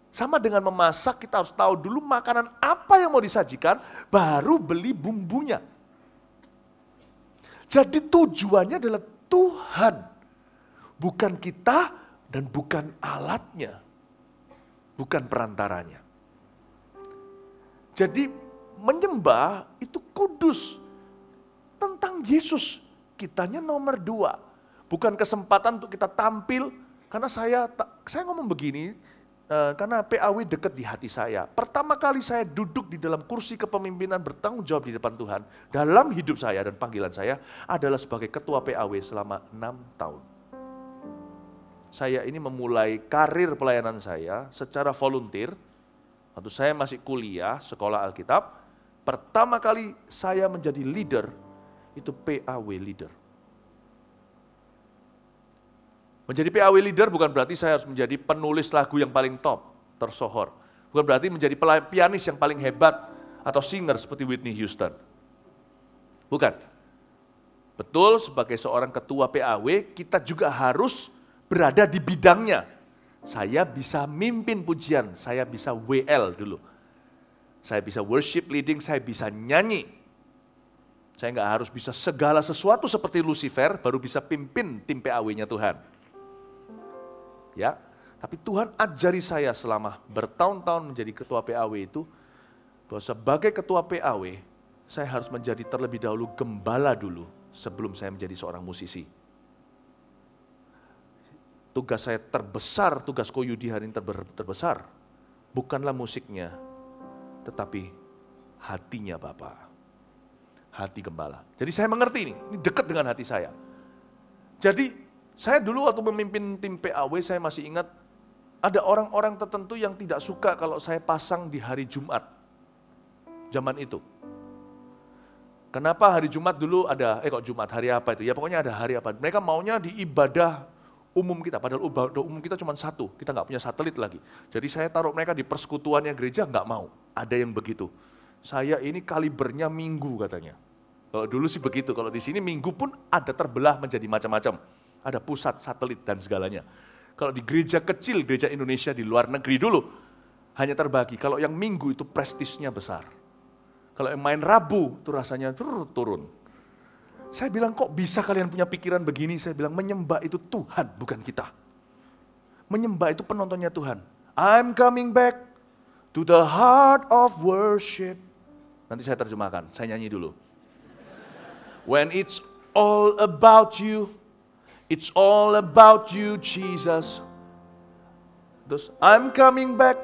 Sama dengan memasak, kita harus tahu dulu makanan apa yang mau disajikan, baru beli bumbunya. Jadi tujuannya adalah Tuhan. Bukan kita dan bukan alatnya. Bukan perantaranya. Jadi menyembah itu kudus. Tentang Yesus, kitanya nomor 2. Bukan kesempatan untuk kita tampil, karena saya ngomong begini, karena PAW dekat di hati saya. Pertama kali saya duduk di dalam kursi kepemimpinan bertanggung jawab di depan Tuhan, dalam hidup saya dan panggilan saya adalah sebagai ketua PAW selama 6 tahun. Saya ini memulai karir pelayanan saya secara volunteer, waktu saya masih kuliah, sekolah Alkitab. Pertama kali saya menjadi leader, itu PAW leader. Menjadi PAW leader bukan berarti saya harus menjadi penulis lagu yang paling top, tersohor. Bukan berarti menjadi pianis yang paling hebat atau singer seperti Whitney Houston. Bukan. Betul, sebagai seorang ketua PAW, kita juga harus berada di bidangnya. Saya bisa mimpin pujian, saya bisa WL dulu. Saya bisa worship leading, saya bisa nyanyi. Saya nggak harus bisa segala sesuatu seperti Lucifer, baru bisa pimpin tim PAW-nya Tuhan. Ya, tapi Tuhan ajari saya selama bertahun-tahun menjadi ketua PAW itu, bahwa sebagai ketua PAW, saya harus menjadi terlebih dahulu gembala dulu, sebelum saya menjadi seorang musisi. Tugas saya terbesar, tugas Koyudi hari ini terbesar, bukanlah musiknya, tetapi hatinya Bapak. Hati gembala. Jadi saya mengerti ini dekat dengan hati saya. Jadi saya dulu waktu memimpin tim PAW, saya masih ingat ada orang-orang tertentu yang tidak suka kalau saya pasang di hari Jumat. Zaman itu. Kenapa hari Jumat dulu ada, kok Jumat, hari apa itu? Ya pokoknya ada hari apa. Mereka maunya di ibadah umum kita, padahal ibadah umum kita cuma satu, kita nggak punya satelit lagi. Jadi saya taruh mereka di persekutuannya gereja, nggak mau. Ada yang begitu. Saya ini kalibernya minggu katanya. Kalau dulu sih begitu, kalau di sini minggu pun ada terbelah menjadi macam-macam. Ada pusat, satelit, dan segalanya. Kalau di gereja kecil, gereja Indonesia di luar negeri dulu, hanya terbagi. Kalau yang minggu itu prestisnya besar. Kalau yang main Rabu, itu rasanya turun. Saya bilang, kok bisa kalian punya pikiran begini? Saya bilang, menyembah itu Tuhan, bukan kita. Menyembah itu penontonnya Tuhan. I'm coming back to the heart of worship. Nanti saya terjemahkan, saya nyanyi dulu. When it's all about you, it's all about you, Jesus. Terus, I'm coming back,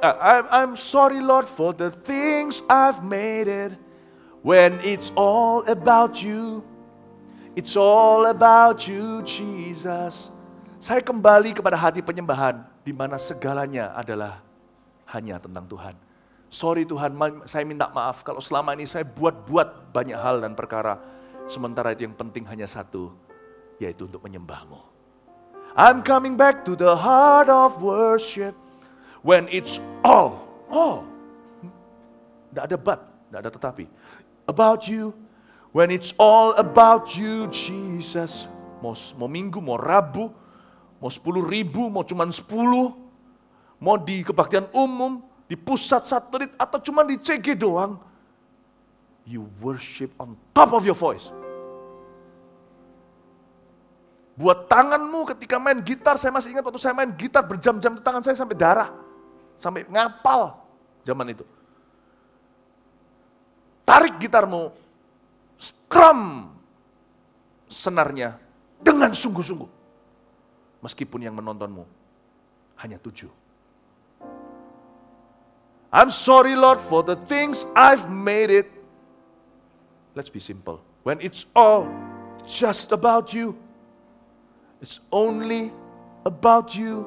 I'm sorry Lord for the things I've made it. When it's all about you, it's all about you, Jesus. Saya kembali kepada hati penyembahan, di mana segalanya adalah hanya tentang Tuhan. Sorry Tuhan, saya minta maaf kalau selama ini saya buat banyak hal dan perkara. Sementara itu yang penting hanya satu, yaitu untuk menyembah-Mu. I'm coming back to the heart of worship. When it's all. Tidak ada but, tidak ada tetapi. About you. When it's all about you, Jesus. Mau minggu, mau Rabu, mau 10.000, mau cuma 10, mau di kebaktian umum, di pusat satelit, atau cuma di CG doang. You worship on top of your voice. Buat tanganmu ketika main gitar, saya masih ingat waktu saya main gitar berjam-jam, tangan saya sampai darah. Sampai ngapal zaman itu. Tarik gitarmu, strum senarnya dengan sungguh-sungguh. Meskipun yang menontonmu hanya 7. I'm sorry Lord for the things I've made it. Let's be simple. When it's all just about you, it's only about you,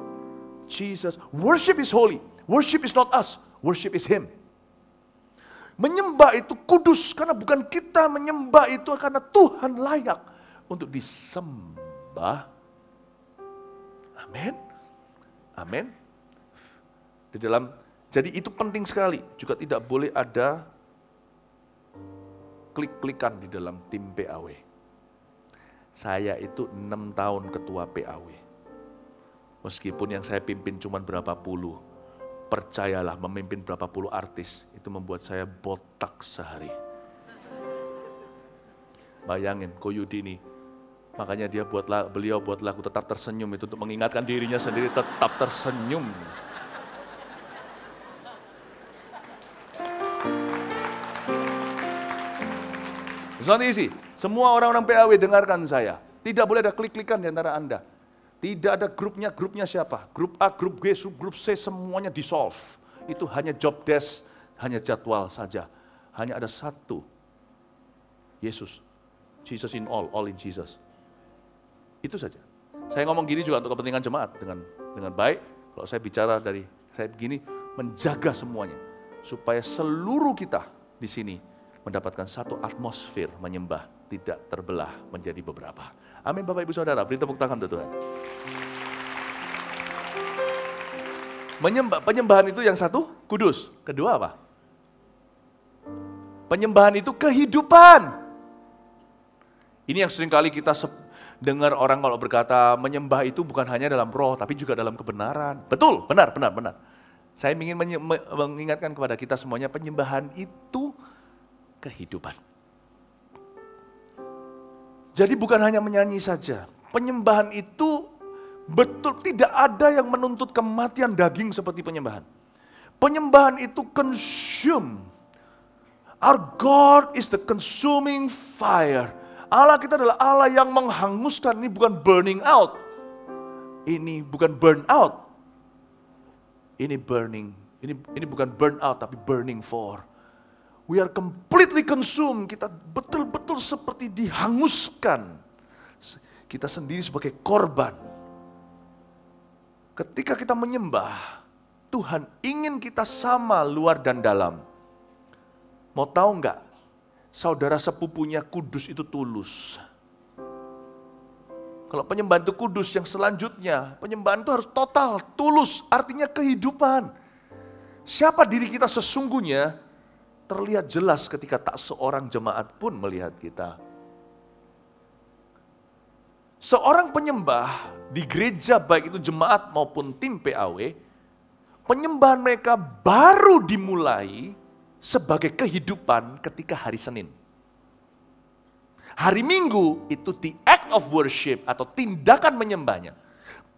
Jesus. Worship is holy. Worship is not us. Worship is Him. Menyembah itu kudus, karena bukan kita menyembah itu, karena Tuhan layak untuk disembah. Amin. Amin. Jadi itu penting sekali. Juga tidak boleh ada klik-klikan di dalam tim PAW. Saya itu 6 tahun ketua PAW. Meskipun yang saya pimpin cuma berapa puluh. Percayalah, memimpin berapa puluh artis, itu membuat saya botak sehari. Bayangin, Koyudi ini Makanya beliau buat lagu Tetap Tersenyum itu untuk mengingatkan dirinya sendiri tetap tersenyum. It's not easy. Semua orang-orang PAW dengarkan saya. Tidak boleh ada klik-klikan di antara Anda. Tidak ada grupnya siapa. Grup A, grup B, grup C, semuanya dissolve. Itu hanya job desk, hanya jadwal saja. Hanya ada satu. Yesus. Jesus in all in Jesus. Itu saja. Saya ngomong gini juga untuk kepentingan jemaat dengan baik. Kalau saya bicara saya begini, menjaga semuanya supaya seluruh kita di sini mendapatkan satu atmosfer menyembah, tidak terbelah menjadi beberapa. Amin Bapak Ibu Saudara, beri tepuk tangan untuk Tuhan. Penyembahan itu yang satu, kudus. Kedua apa? Penyembahan itu kehidupan. Ini yang seringkali kita dengar orang kalau berkata menyembah itu bukan hanya dalam roh, tapi juga dalam kebenaran. Betul, benar. Saya ingin mengingatkan kepada kita semuanya, penyembahan itu kehidupan. Jadi bukan hanya menyanyi saja. Penyembahan itu betul, tidak ada yang menuntut kematian daging seperti penyembahan. Penyembahan itu consume. Our God is the consuming fire. Allah kita adalah Allah yang menghanguskan, ini bukan burning out. Ini bukan burn out. Ini burning. Ini bukan burn out tapi burning for. We are completely consumed. Kita betul-betul seperti dihanguskan. Kita sendiri sebagai korban. Ketika kita menyembah, Tuhan ingin kita sama luar dan dalam. Mau tahu enggak? Saudara sepupunya kudus itu tulus. Kalau penyembahan itu kudus, yang selanjutnya, penyembahan itu harus total, tulus, artinya kehidupan. Siapa diri kita sesungguhnya, terlihat jelas ketika tak seorang jemaat pun melihat kita. Seorang penyembah di gereja, baik itu jemaat maupun tim PAW, penyembahan mereka baru dimulai sebagai kehidupan ketika hari Senin. Hari Minggu itu the act of worship atau tindakan menyembahnya.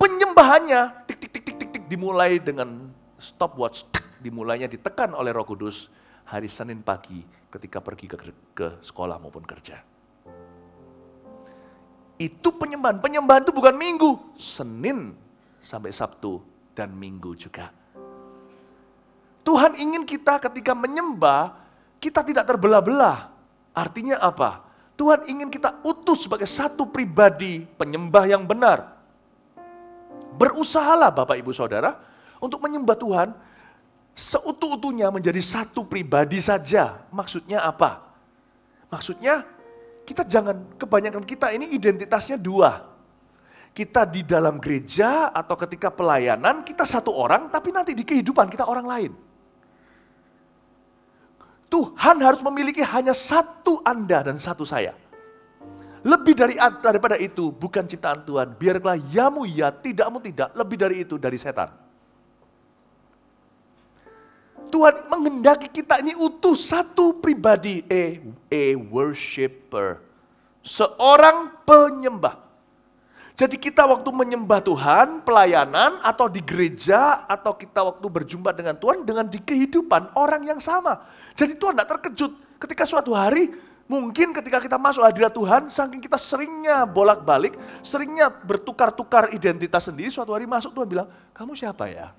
Penyembahannya tik dimulai dengan stopwatch, dimulainya ditekan oleh Roh Kudus hari Senin pagi ketika pergi ke sekolah maupun kerja. Itu penyembahan. Penyembahan itu bukan Minggu, Senin sampai Sabtu dan Minggu juga. Tuhan ingin kita ketika menyembah, kita tidak terbelah-belah. Artinya apa? Tuhan ingin kita utuh sebagai satu pribadi penyembah yang benar. Berusahalah Bapak Ibu Saudara untuk menyembah Tuhan seutuh-utuhnya menjadi satu pribadi saja. Maksudnya apa? Maksudnya kita jangan, kebanyakan kita ini identitasnya dua. Kita di dalam gereja atau ketika pelayanan kita satu orang, tapi nanti di kehidupan kita orang lain. Tuhan harus memiliki hanya satu Anda dan satu saya. Lebih daripada itu bukan ciptaan Tuhan. Biarlah yamu ya, tidakmu tidak. Lebih dari itu dari setan. Tuhan menghendaki kita ini utuh satu pribadi. A worshiper. Seorang penyembah. Jadi kita waktu menyembah Tuhan, pelayanan atau di gereja atau kita waktu berjumpa dengan Tuhan dengan di kehidupan orang yang sama. Jadi Tuhan tidak terkejut ketika suatu hari mungkin ketika kita masuk hadirat Tuhan, saking kita seringnya bolak-balik, seringnya bertukar-tukar identitas sendiri, suatu hari masuk Tuhan bilang, kamu siapa ya?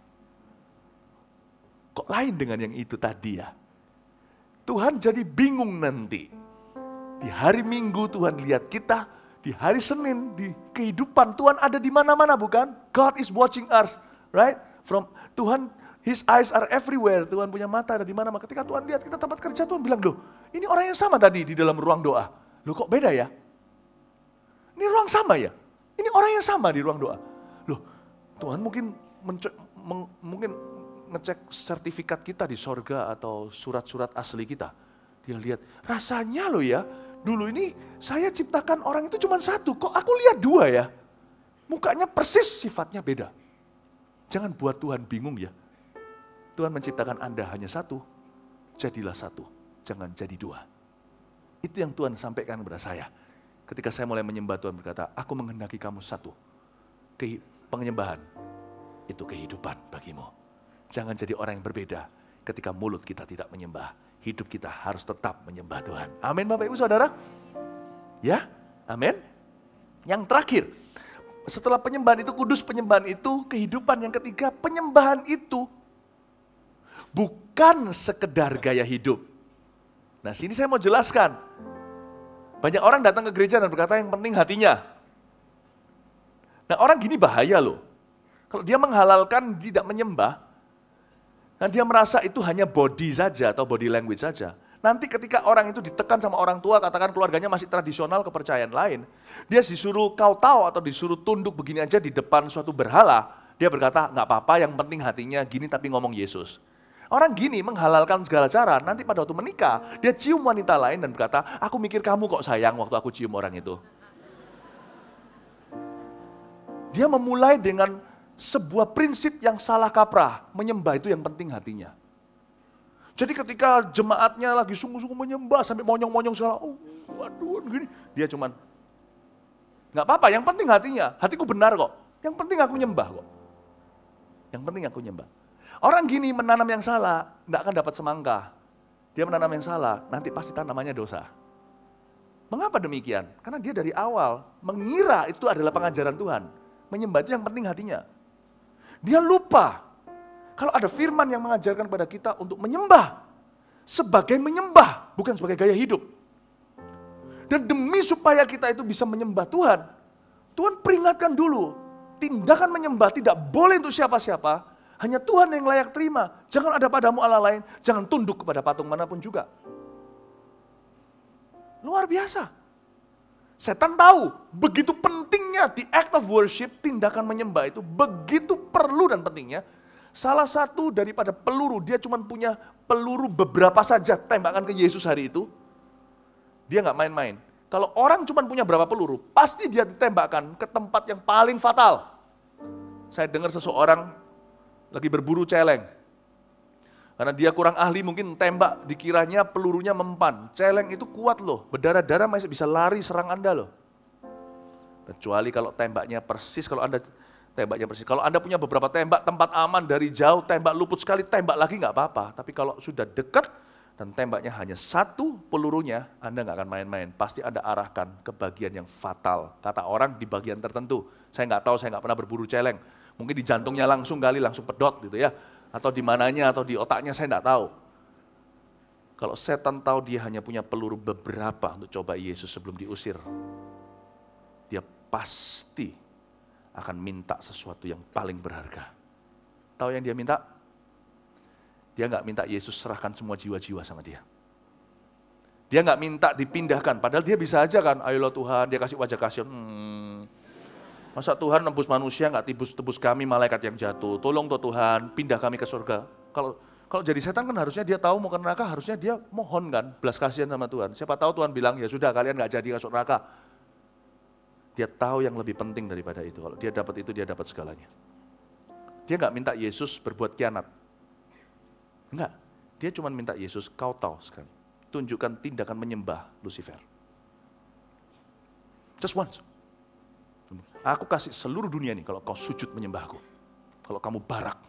Kok lain dengan yang itu tadi ya? Tuhan jadi bingung nanti. Di hari Minggu Tuhan lihat kita, di hari Senin, di kehidupan Tuhan ada di mana-mana bukan? God is watching us, right? From Tuhan, His eyes are everywhere. Tuhan punya mata ada di mana-mana. Ketika Tuhan lihat kita tempat kerja, Tuhan bilang, loh ini orang yang sama tadi di dalam ruang doa. Loh kok beda ya? Ini ruang sama ya? Ini orang yang sama di ruang doa. Loh Tuhan mungkin ngecek sertifikat kita di sorga atau surat-surat asli kita. Dia lihat, rasanya loh ya, dulu ini saya ciptakan orang itu cuma satu, kok aku lihat dua ya? Mukanya persis, sifatnya beda. Jangan buat Tuhan bingung ya. Tuhan menciptakan Anda hanya satu, jadilah satu, jangan jadi dua. Itu yang Tuhan sampaikan kepada saya. ketika saya mulai menyembah Tuhan berkata, aku menghendaki kamu satu, penyembahan itu kehidupan bagimu. Jangan jadi orang yang berbeda ketika mulut kita tidak menyembah. Hidup kita harus tetap menyembah Tuhan. Amin Bapak Ibu Saudara? Ya, amin. Yang terakhir, setelah penyembahan itu kudus, penyembahan itu kehidupan. Yang ketiga, penyembahan itu bukan sekedar gaya hidup. Nah sini saya mau jelaskan. Banyak orang datang ke gereja dan berkata yang penting hatinya. Nah orang gini bahaya loh. Kalau dia menghalalkan tidak menyembah, dan dia merasa itu hanya body saja atau body language saja. Nanti ketika orang itu ditekan sama orang tua, katakan keluarganya masih tradisional kepercayaan lain, dia disuruh kau tahu atau disuruh tunduk begini aja di depan suatu berhala, dia berkata nggak apa-apa, yang penting hatinya gini tapi ngomong Yesus. Orang gini menghalalkan segala cara, nanti pada waktu menikah, dia cium wanita lain dan berkata, aku mikir kamu kok sayang waktu aku cium orang itu. Dia memulai dengan sebuah prinsip yang salah kaprah, menyembah itu yang penting hatinya. Jadi ketika jemaatnya lagi sungguh-sungguh menyembah, sampai monyong-monyong segala, oh waduh gini, dia cuman, nggak apa-apa, yang penting hatinya, hatiku benar kok, yang penting aku nyembah kok. Yang penting aku nyembah. Orang gini menanam yang salah, nggak akan dapat semangka. Dia menanam yang salah, nanti pasti tanamannya dosa. Mengapa demikian? Karena dia dari awal mengira itu adalah pengajaran Tuhan. Menyembah itu yang penting hatinya. Dia lupa, kalau ada firman yang mengajarkan pada kita untuk menyembah, sebagai menyembah, bukan sebagai gaya hidup. Dan demi supaya kita itu bisa menyembah Tuhan, Tuhan peringatkan dulu, tindakan menyembah tidak boleh untuk siapa-siapa, hanya Tuhan yang layak terima. Jangan ada padamu Allah lain, jangan tunduk kepada patung manapun juga. Luar biasa. Setan tahu, begitu pentingnya the act of worship, tindakan menyembah itu begitu perlu dan pentingnya. Salah satu daripada peluru, dia cuma punya peluru beberapa saja tembakan ke Yesus hari itu. Dia nggak main-main. Kalau orang cuma punya berapa peluru, pasti dia ditembakkan ke tempat yang paling fatal. Saya dengar seseorang lagi berburu celeng. Karena dia kurang ahli mungkin tembak, dikiranya pelurunya mempan. Celeng itu kuat loh, berdarah-darah masih bisa lari serang Anda loh. Kecuali kalau tembaknya persis, kalau Anda tembaknya persis. Kalau Anda punya beberapa tembak, tempat aman dari jauh, tembak luput sekali, tembak lagi nggak apa-apa. Tapi kalau sudah dekat dan tembaknya hanya satu pelurunya, Anda nggak akan main-main. Pasti Anda arahkan ke bagian yang fatal. Kata orang di bagian tertentu. Saya nggak tahu, saya nggak pernah berburu celeng. Mungkin di jantungnya langsung kali, langsung pedot gitu ya. Atau di mananya, atau di otaknya, saya nggak tahu. Kalau setan tahu dia hanya punya peluru beberapa untuk coba Yesus sebelum diusir, dia pasti akan minta sesuatu yang paling berharga. Tahu yang dia minta? Dia nggak minta Yesus serahkan semua jiwa-jiwa sama dia. Dia nggak minta dipindahkan, padahal dia bisa aja kan, ayolah Tuhan, dia kasih wajah kasihan. Masa Tuhan nembus manusia nggak tebus kami malaikat yang jatuh. Tolong toh Tuhan, pindah kami ke surga. Kalau jadi setan kan harusnya dia tahu mau ke neraka, harusnya dia mohon kan, belas kasihan sama Tuhan. Siapa tahu Tuhan bilang, ya sudah kalian nggak jadi masuk neraka. Dia tahu yang lebih penting daripada itu. Kalau dia dapat itu, dia dapat segalanya. Dia nggak minta Yesus berbuat khianat. Enggak, dia cuma minta Yesus, kau tahu sekali. Tunjukkan tindakan menyembah Lucifer. Just once. Aku kasih seluruh dunia nih kalau kau sujud menyembahku. Kalau kamu barak.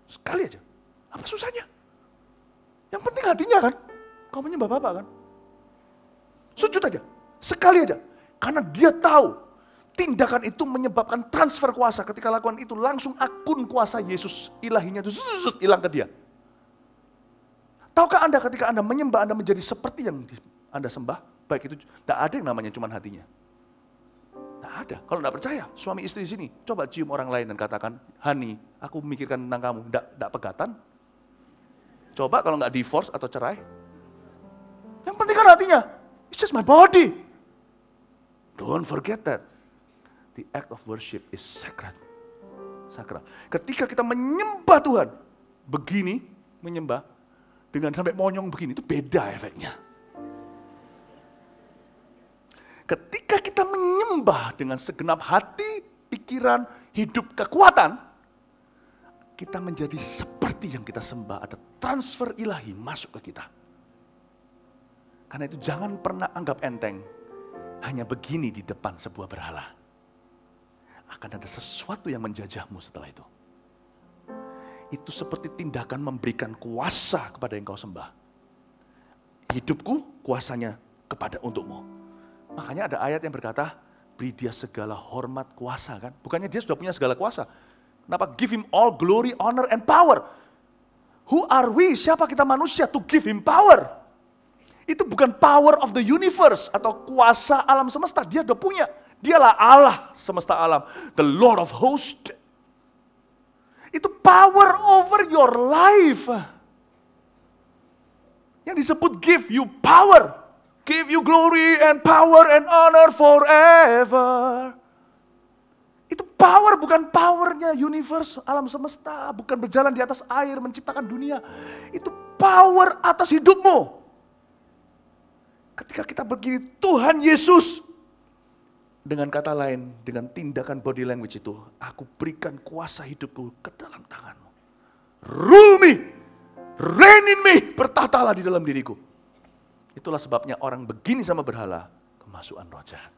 Sekali aja. Apa susahnya? Yang penting hatinya kan. Kau menyembah Bapa kan. Sujud aja. Sekali aja. Karena dia tahu tindakan itu menyebabkan transfer kuasa. Ketika lakukan itu langsung akun kuasa Yesus ilahinya itu hilang ke dia. Tahukah Anda ketika Anda menyembah, Anda menjadi seperti yang Anda sembah? Baik itu, tidak ada yang namanya cuma hatinya. Tidak ada. Kalau tidak percaya, suami istri sini, coba cium orang lain dan katakan, Hani, aku memikirkan tentang kamu. Tidak pegatan? Coba kalau nggak divorce atau cerai. Yang penting kan hatinya. It's just my body. Don't forget that. The act of worship is sacred. Sakral. Ketika kita menyembah Tuhan, begini menyembah, dengan sampai monyong begini, itu beda efeknya. Ketika kita menyembah dengan segenap hati, pikiran, hidup, kekuatan, kita menjadi seperti yang kita sembah. Ada transfer ilahi masuk ke kita. Karena itu jangan pernah anggap enteng. hanya begini di depan sebuah berhala, akan ada sesuatu yang menjajahmu setelah itu. Itu seperti tindakan memberikan kuasa kepada yang kau sembah. Hidupku kuasanya untukmu. Makanya ada ayat yang berkata, beri dia segala hormat kuasa kan. Bukannya dia sudah punya segala kuasa. Kenapa? Give him all glory, honor, and power. Who are we? Siapa kita manusia to give him power? Itu bukan power of the universe atau kuasa alam semesta. Dia udah punya. Dialah Allah semesta alam. The Lord of hosts. Itu power over your life. Yang disebut give you power. Give you glory and power and honor forever. Itu power, bukan powernya universe, alam semesta. Bukan berjalan di atas air, menciptakan dunia. Itu power atas hidupmu. Ketika kita begini, Tuhan Yesus. Dengan kata lain, dengan tindakan body language itu, aku berikan kuasa hidupku ke dalam tanganmu. Rule me, reign in me, bertahtalah di dalam diriku. Itulah sebabnya orang begini sama berhala, kemasukan roh jahat.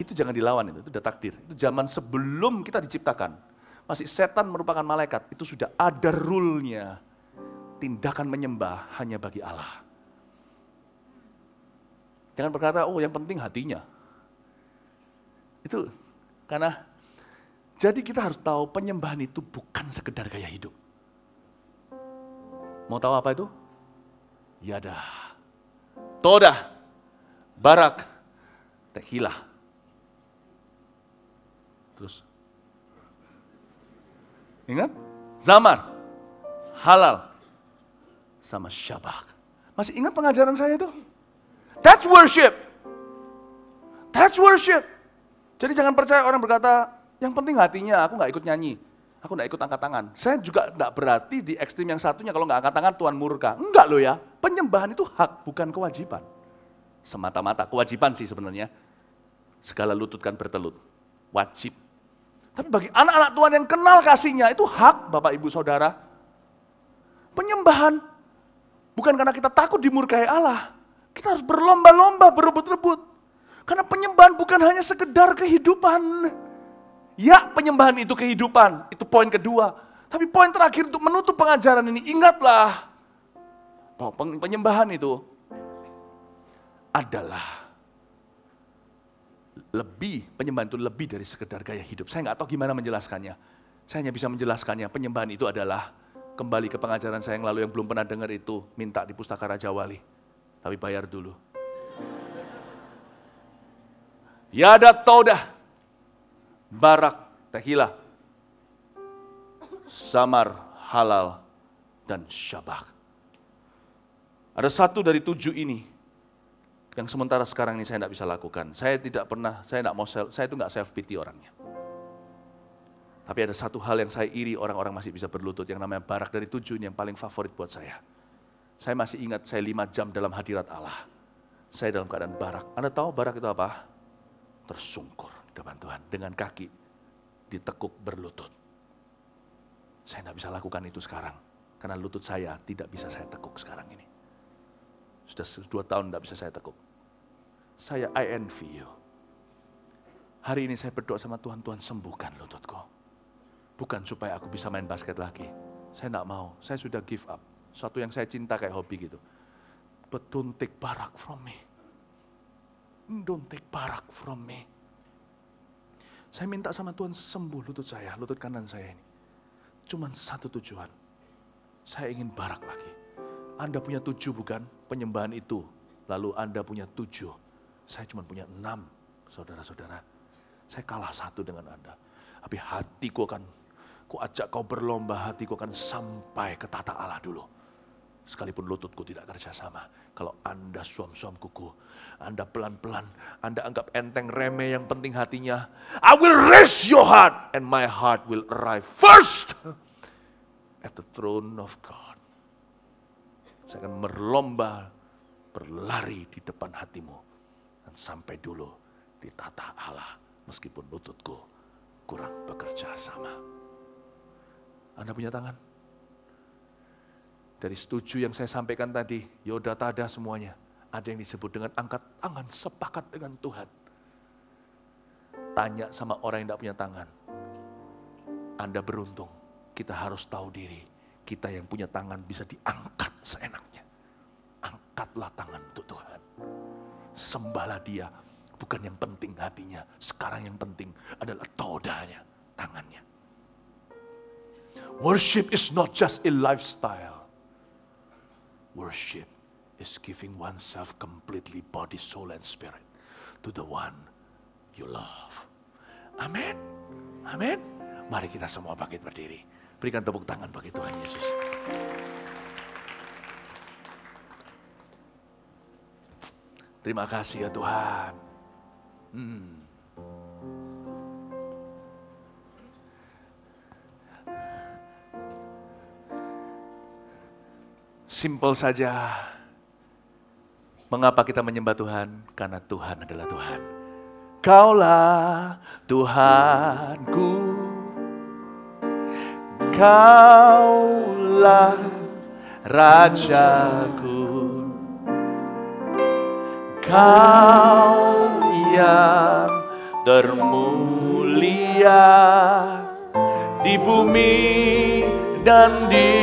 Itu jangan dilawan, itu udah takdir. Itu zaman sebelum kita diciptakan. Masih setan merupakan malaikat, itu sudah ada rule-nya. Tindakan menyembah hanya bagi Allah. Jangan berkata, oh yang penting hatinya. Itu karena, jadi kita harus tahu penyembahan itu bukan sekedar gaya hidup. Mau tahu apa itu? Yada, Todah, Barak, Tekilah. Terus, ingat? Zamar, Halal, sama Syabak. Masih ingat pengajaran saya itu? That's worship. That's worship. Jadi jangan percaya orang berkata, yang penting hatinya, aku gak ikut nyanyi. Aku gak ikut angkat tangan. Saya juga gak berarti di ekstrim yang satunya, kalau gak angkat tangan Tuhan murka. Enggak loh ya, penyembahan itu hak, bukan kewajiban. Semata-mata, kewajiban sih sebenarnya. Segala lutut kan bertelut, wajib. Tapi bagi anak-anak Tuhan yang kenal kasihnya, itu hak Bapak Ibu Saudara. Penyembahan, bukan karena kita takut dimurkai Allah. Kita harus berlomba-lomba, berebut-rebut. Karena penyembahan bukan hanya sekedar kehidupan. Ya, penyembahan itu kehidupan, itu poin kedua. Tapi poin terakhir untuk menutup pengajaran ini, ingatlah bahwa penyembahan itu adalah penyembahan itu lebih dari sekedar gaya hidup. Saya nggak tahu gimana menjelaskannya. Saya hanya bisa menjelaskannya, penyembahan itu adalah, kembali ke pengajaran saya yang lalu yang belum pernah dengar itu, minta di Pustaka Raja Wali. Tapi bayar dulu. Yada, Todah, Barak, Tekilah, Zamar, Halal, dan Syabak. Ada satu dari 7 ini yang sementara sekarang ini saya tidak bisa lakukan. Saya itu nggak self pity orangnya. Tapi ada satu hal yang saya iri, orang-orang masih bisa berlutut, yang namanya Barak dari 7 ini yang paling favorit buat saya. Saya masih ingat saya 5 jam dalam hadirat Allah. Saya dalam keadaan Barak. Anda tahu Barak itu apa? Tersungkur di depan Tuhan dengan kaki ditekuk berlutut. Saya tidak bisa lakukan itu sekarang karena lutut saya tidak bisa saya tekuk sekarang ini. Sudah 2 tahun tidak bisa saya tekuk. I envy you. Hari ini saya berdoa sama Tuhan, Tuhan sembuhkan lututku. Bukan supaya aku bisa main basket lagi. Saya tidak mau, saya sudah give up. Suatu yang saya cinta kayak hobi gitu. But don't take Barak from me. Don't take Barak from me. Saya minta sama Tuhan sembuh lutut saya, lutut kanan saya ini. Cuman satu tujuan. Saya ingin Barak lagi. Anda punya 7 bukan? Penyembahan itu. Lalu Anda punya 7. Saya cuma punya 6, saudara-saudara. Saya kalah 1 dengan Anda. Tapi hatiku akan, ku ajak kau berlomba, hatiku akan sampai ke tata Allah dulu. Sekalipun lututku tidak kerja sama. Kalau Anda suam-suam kuku, Anda pelan-pelan, Anda anggap enteng remeh, yang penting hatinya. I will raise your heart and my heart will arrive first at the throne of God. Saya akan berlomba, berlari di depan hatimu. Dan sampai dulu di tata Allah, meskipun lututku kurang bekerja sama. Anda punya tangan? Dari setuju yang saya sampaikan tadi, Yoda Tada semuanya. Ada yang disebut dengan angkat tangan sepakat dengan Tuhan. Tanya sama orang yang tidak punya tangan. Anda beruntung, kita harus tahu diri. Kita yang punya tangan bisa diangkat seenaknya. Angkatlah tangan untuk Tuhan. Sembahlah Dia, bukan yang penting hatinya. Sekarang yang penting adalah todanya, tangannya. Worship is not just a lifestyle. Worship is giving oneself completely, body, soul, and spirit to the one you love. Amin. Amin. Mari kita semua bangkit berdiri. Berikan tepuk tangan bagi Tuhan Yesus. Terima kasih ya Tuhan. Simple saja. Mengapa kita menyembah Tuhan? Karena Tuhan adalah Tuhan. Kaulah Tuhanku. Kaulah Rajaku. Kau yang termulia di bumi dan di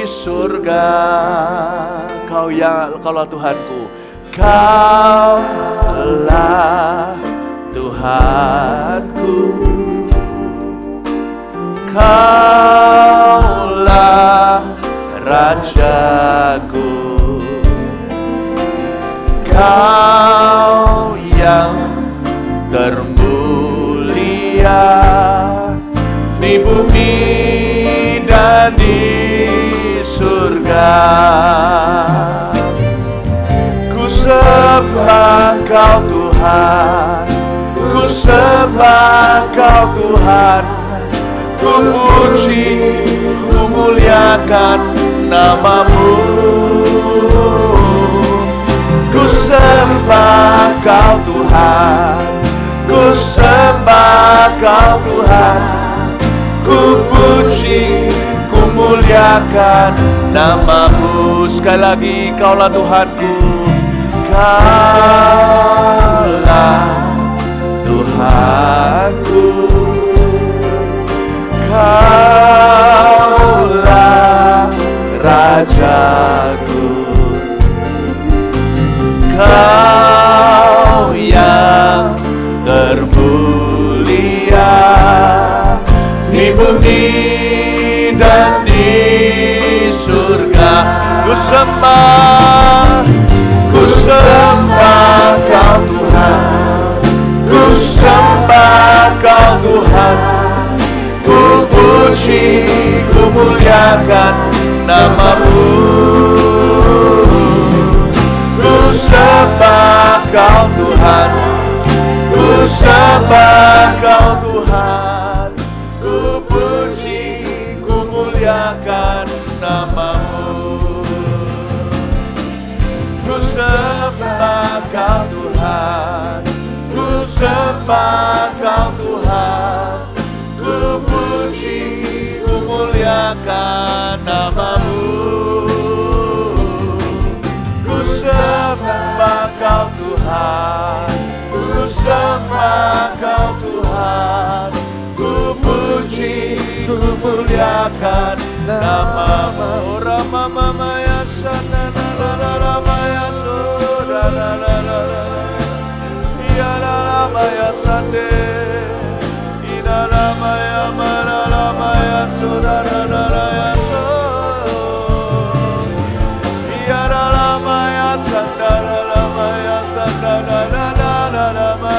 surga. Kaulah Tuhanku. Kaulah Tuhanku. Kaulah Rajaku. Kau yang termulia di bumi dan di surga. Ku sembah Kau Tuhan, ku sembah Kau Tuhan, ku puji, ku muliakan nama-Mu. Ku sembah Kau Tuhan, ku sembah Kau Tuhan, ku puji, ku muliakan nama-Mu. Sekali lagi, Kaulah Tuhanku. Kaulah Tuhanku. Kaulah Rajaku. Kau yang termulia di bumi dan di surga. Ku sembah Kau Tuhan, ku sembah Kau Tuhan, ku puji, ku muliakan nama-Mu. Ku sembah Kau Tuhan, ku sembah Kau Tuhan, ku puji, ku muliakan nama-Mu. Ku sembah Kau Tuhan, ku sembah Kau Tuhan, ku puji, ku muliakan nama-Mu. Ku sembah Kau Tuhan, ku sembah Kau Tuhan, ku puji, ku muliakan nama-Mu. Rama mama ya sana la la la la maya so la la la la la ya la la maya sande ina la maya mala la maya so la la la la ya so ya la la maya sanda la la maya sanda la la la la la ma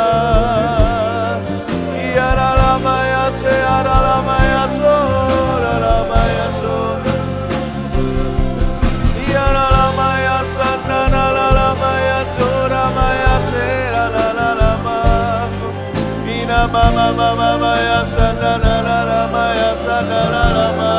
ya la la maya se ya la la maya so la la maya so mama mama maya sana la la la maya sana la la ma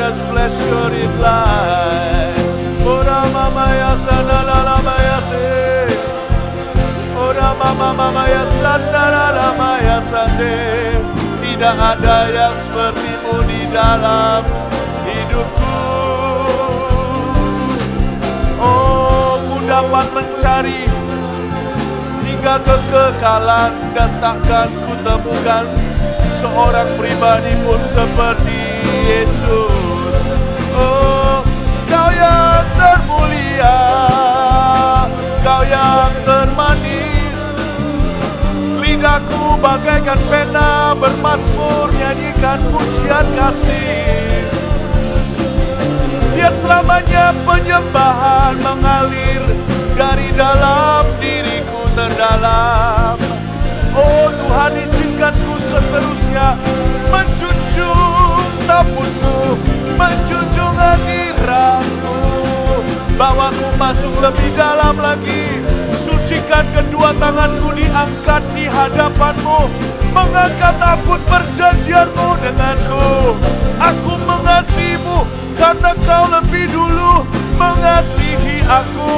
Jesus, bless your life. Ora mama ya sana la la ya se. Ora mama ya sana la la ya sande. Tidak ada yang sepertimu di dalam hidupku. Oh, ku dapat mencari hingga kekekalan dan takkan ku temukan seorang pribadi pun seperti Yesus. Oh, Kau yang termulia, Kau yang termanis. Lidahku bagaikan pena bermazmur, nyanyikan pujian kasih. Biar selamanya penyembahan mengalir dari dalam diriku terdalam. Oh Tuhan, izinkan ku seterusnya menjunjung tabutmu, menjunjung hadiratmu. Bawaku masuk lebih dalam lagi. Sucikan kedua tanganku diangkat di hadapanmu, mengangkat tabut perjanjianmu denganku. Aku mengasihimu karena Kau lebih dulu mengasihi aku.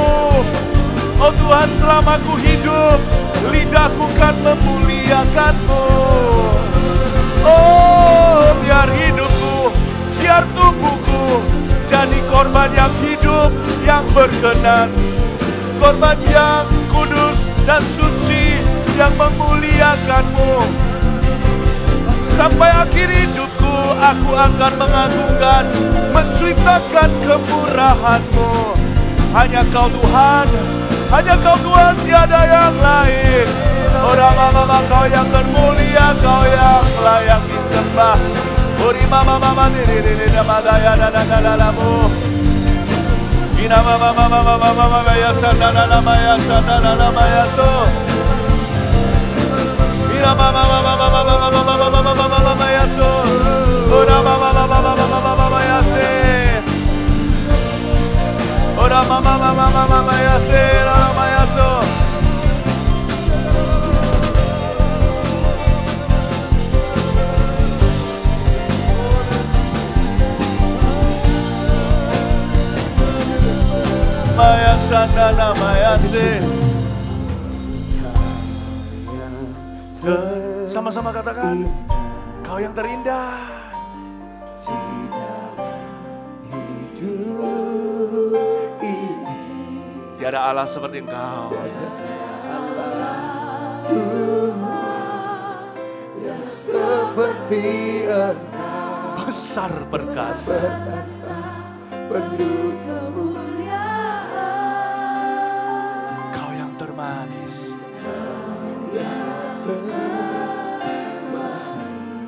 Oh Tuhan, selama ku hidup, lidahku kan memuliakan-Mu. Oh, biar hidupku, biar tubuhku jadi korban yang hidup, yang berkenan. Korban yang kudus dan suci, yang memuliakan-Mu. Sampai akhir hidupku, aku akan mengagungkan, menceritakan kemurahan-Mu. Hanya Kau Tuhan, hanya Kau Tuhan, tiada yang lain. Orang mama Kau yang termulia, Kau yang layak disembah. Ori mama diri madaya dadalamu. Ina mama ya sadala maya so. Ina mama ya so. Ora mama ya se. Ora mama ya se, mama ya so. Maya sandana maya se. Sama-sama katakan, Kau yang terindah. Tiada Allah seperti Engkau. Tuhan yang seperti Engkau, Besar perkasa, penuh kemuliaan. Kau yang termanis,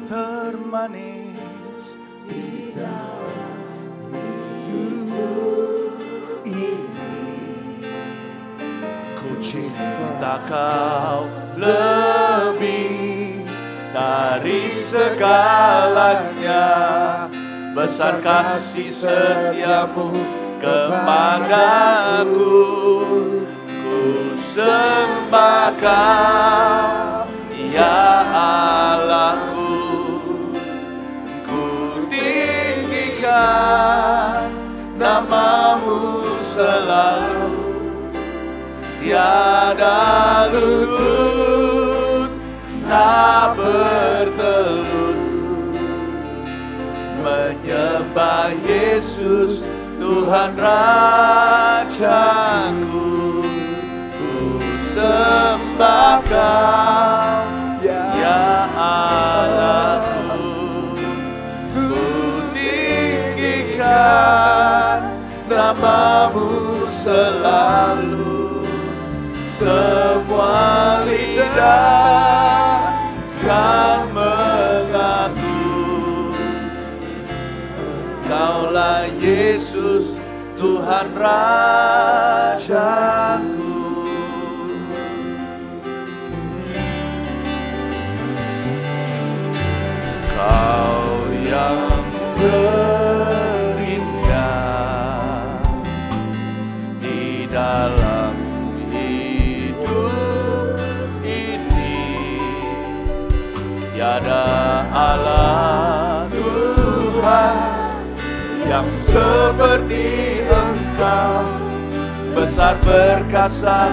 termanis di dalam hidup ini. Ku cinta Kau lebih dari segalanya. Besar kasih setiamu kepadaku. Ku sembah Kau, ya Allahku. Ku tinggikan nama-Mu selalu. Tiada lutut tak bertelut menyembah Yesus Tuhan Rajaku. Ku sembah Kau, ya Allahku. Ku tinggikan nama-Mu selalu. Semua lidah kan mengaku Kaulah Yesus Tuhan Rajaku. Kau yang terindah di dalam tiada Allah Tuhan yang seperti Engkau, besar perkasa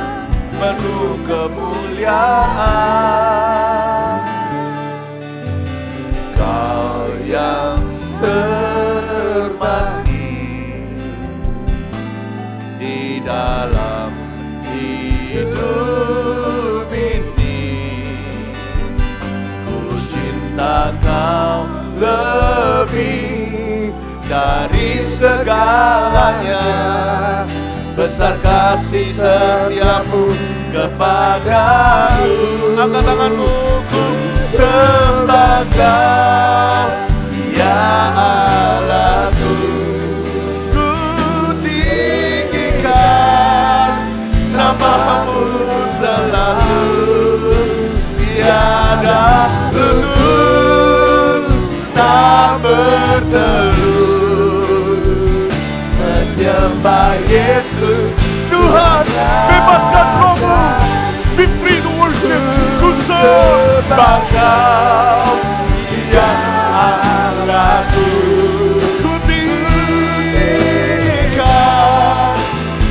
penuh kemuliaan. Kau yang termanis di dalam hidup ini, ku cinta Kau lebih dari segalanya. Besar kasih setiamu kepadaku. Angkat tanganmu, ku sembah Kau, ya Allahku. Ku tinggikan nama-Mu selalu, tiada lutut tak bertelur. Menyembah Yesus Tuhan, bebaskan rohmu, be free to worship. Ku sembah Kau, ya Allahku. Ku tinggikan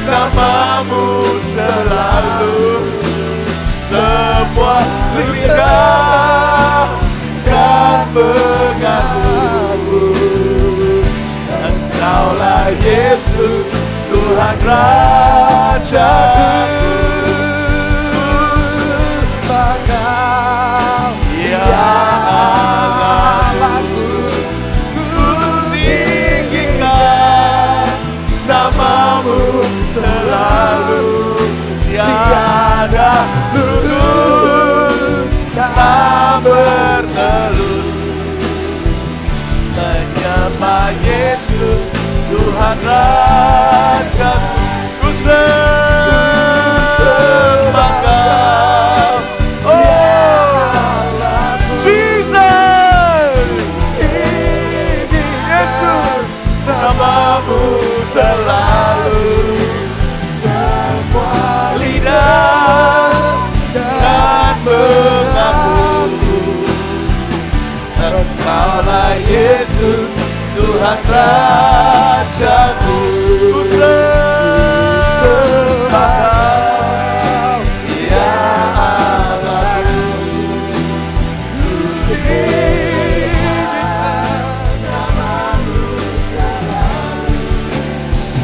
nama-Mu selalu, semua lidah kan mengaku Engkaulah Yesus, Tuhan Rajaku. Sembah Kau, ya Allahku. Ku tinggikan nama-Mu selalu, tiada lutut tak bertelur. Menyembah Yesus, Tuhan Rajaku. Ku sembah Kau, oh Jesus. Yesus, nama-Mu selalu, semua lidah dan mengaku Engkaulah Yesus, Tuhan Rajaku. Ku sembah Kau, ya Allahku. Ku tinggikan nama-Mu selalu,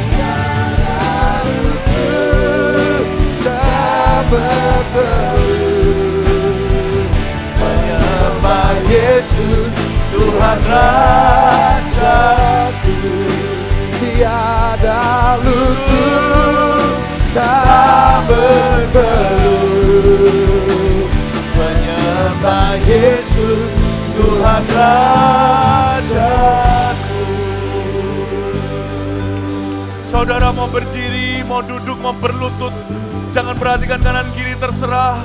tiada lutut tak bertelur. Menyembah Yesus, Tuhan Rajaku. Tiada lutut tak bertelur. Menyembah Yesus, Tuhan Rajaku. Saudara mau berdiri, mau duduk, mau berlutut, jangan perhatikan kanan kiri, terserah.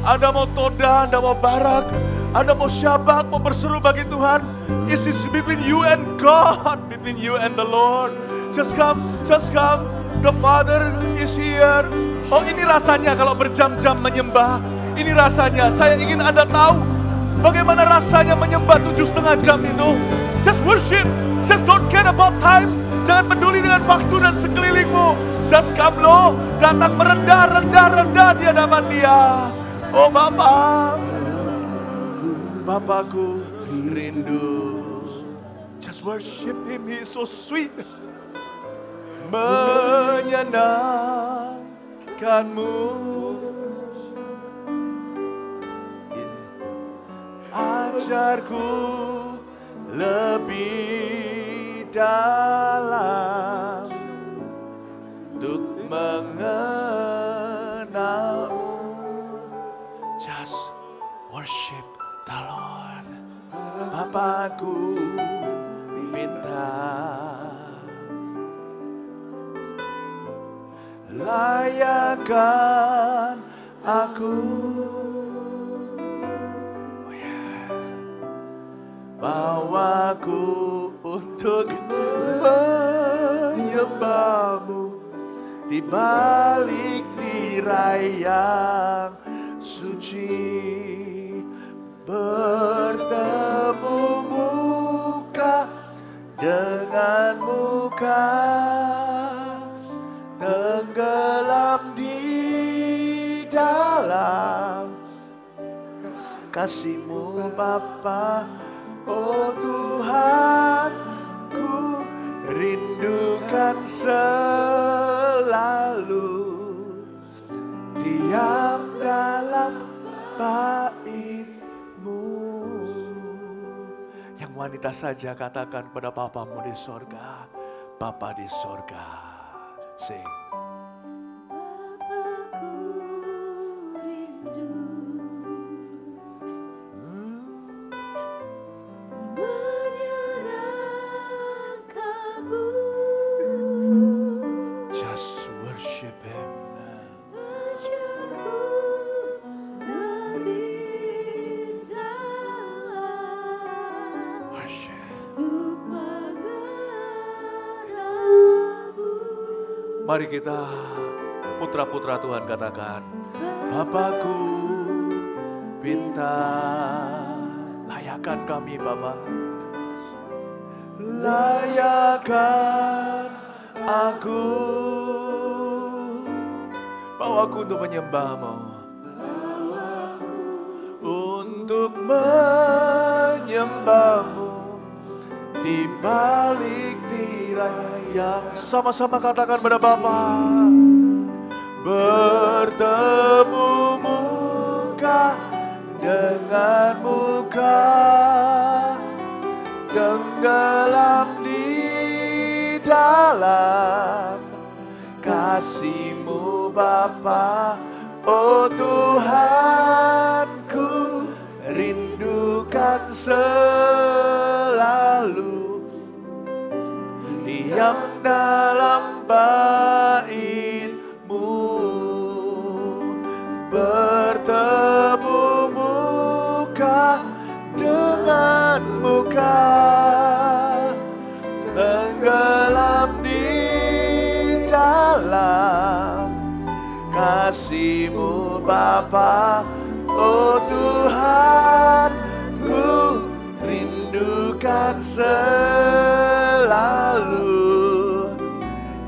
Anda mau toda, Anda mau barak, Anda mau syabak, mau berseru bagi Tuhan. This is between you and God, between you and the Lord. Just come, just come. The Father is here. Oh, ini rasanya kalau berjam-jam menyembah. Ini rasanya. Saya ingin Anda tahu bagaimana rasanya menyembah 7,5 jam itu. Just worship. Just don't care about time. Jangan peduli dengan waktu dan sekelilingmu. Just come loh. Datang merendah di hadapan Dia. Oh Bapa, Bapakku rindu. Just worship Him, He is so sweet. Menyenangkanmu, ajarku lebih dalam untuk mengenalmu. Just worship the Lord. Bapakku minta layakkan aku, oh yeah, bawaku untuk menyembahmu di balik tirai yang suci. Bertemu muka dengan muka tenggelam di dalam kasih-Mu Bapa. Oh Tuhan, ku rindukan selalu diam dalam bait-Mu. Yang wanita saja katakan pada Bapamu di sorga, Bapa di sorga. Sing. Bapakku rindu menyenangkan-Mu. Just worship Him. Ajarku lebih dalam Worship. untuk mengenal-Mu. Mari kita putra-putra Tuhan katakan, Bapakku pinta, layakan kami Bapa, layakan aku, bawaku untuk menyembah-Mu, untuk menyembah-Mu di balik tirai yang sama-sama katakan pada Bapa. Bertemu muka dengan muka, tenggelam di dalam kasih-Mu Bapa. Oh Tuhan, ku rindukan selalu diam dalam bait-Mu, bertemu muka dengan muka, tenggelam di dalam kasih-Mu Bapa. Oh Tuhan, ku rindukan selalu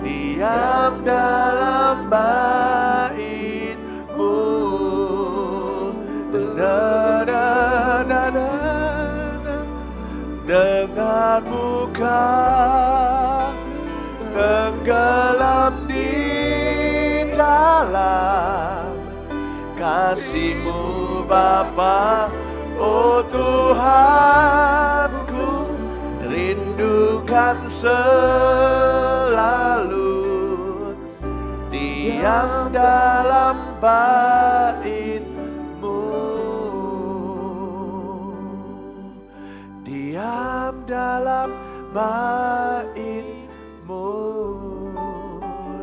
diam dalam bait-Mu. Dengan muka tenggelam di dalam kasih-Mu Bapa. Oh Tuhan, ku rindukan selalu diam dalam bait-Mu, diam dalam bait-Mu,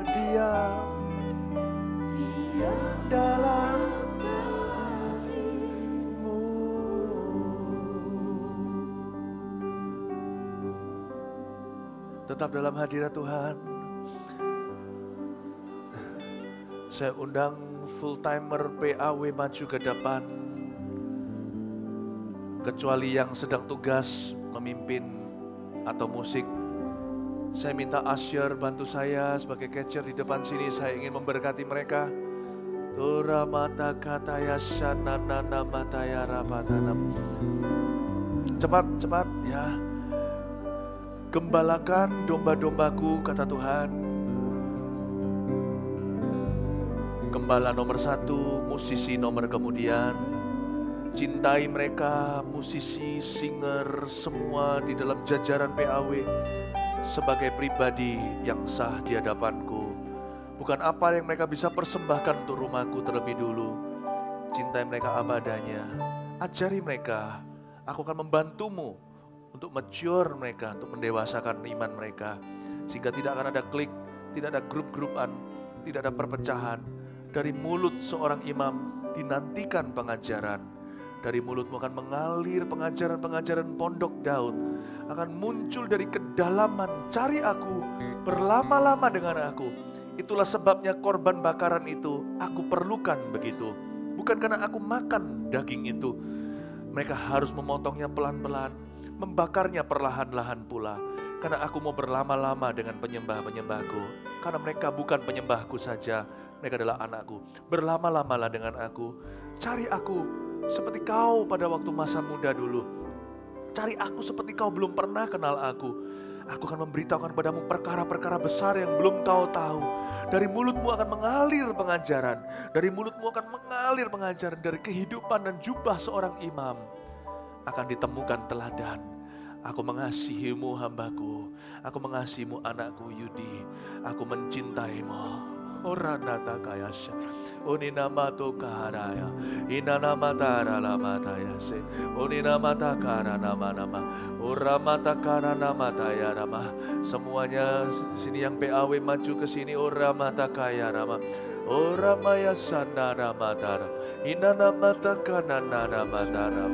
diam dalam bait-Mu. Tetap dalam hadirat Tuhan. Saya undang full timer PAW maju ke depan. Kecuali yang sedang tugas memimpin atau musik. Saya minta usher bantu saya sebagai catcher di depan sini. Saya ingin memberkati mereka. Tura mata kataya shananana mataya rapatanam. Cepat ya. Gembalakan domba-dombaku, kata Tuhan. Gembala nomor 1, musisi nomor kemudian. Cintai mereka, musisi, singer, semua di dalam jajaran PAW sebagai pribadi yang sah di hadapanku. Bukan apa yang mereka bisa persembahkan untuk rumahku terlebih dulu. Cintai mereka apa adanya. Ajari mereka, aku akan membantumu untuk mature mereka, untuk mendewasakan iman mereka. Sehingga tidak akan ada klik, tidak ada grup-grupan, tidak ada perpecahan. Dari mulut seorang imam dinantikan pengajaran. Dari mulutmu akan mengalir pengajaran-pengajaran pondok Daud. Akan muncul dari kedalaman, cari aku, berlama-lama dengan aku. Itulah sebabnya korban bakaran itu aku perlukan begitu. Bukan karena aku makan daging itu. Mereka harus memotongnya pelan-pelan, membakarnya perlahan-lahan pula. Karena aku mau berlama-lama dengan penyembah-penyembahku. Karena mereka bukan penyembahku saja, mereka adalah anakku. Berlama-lamalah dengan aku. Cari aku seperti kau pada waktu masa muda dulu. Cari aku seperti kau belum pernah kenal aku. Aku akan memberitahukan padamu perkara-perkara besar yang belum kau tahu. Dari mulutmu akan mengalir pengajaran. Dari mulutmu akan mengalir pengajaran. Dari kehidupan dan jubah seorang imam akan ditemukan teladan. Aku mengasihimu hambaku. Aku mengasihimu anakku Yudi. Aku mencintaimu. Oranata kayasya. Onina mato karaya. Inana matara lamataya se. Onina mata karana nama. Oramata karana mataya rama. Semuanya sini yang PAW maju ke sini. Oramata kaya rama. Oramaya sanara matara. Inana mata kanana matara.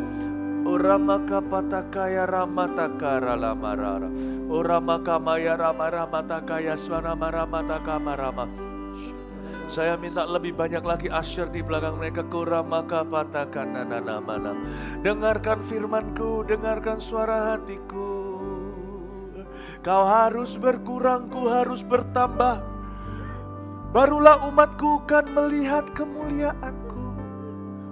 Oramaka patakaya ramatakara lamarara. Oramaka maya ramaramataka swana maramataka marama. Saya minta lebih banyak lagi asyir di belakang mereka. Kuramaka patakana nanamana. Dengarkan firmanku, dengarkan suara hatiku. Kau harus berkurang, ku harus bertambah. Barulah umatku kan melihat kemuliaanku.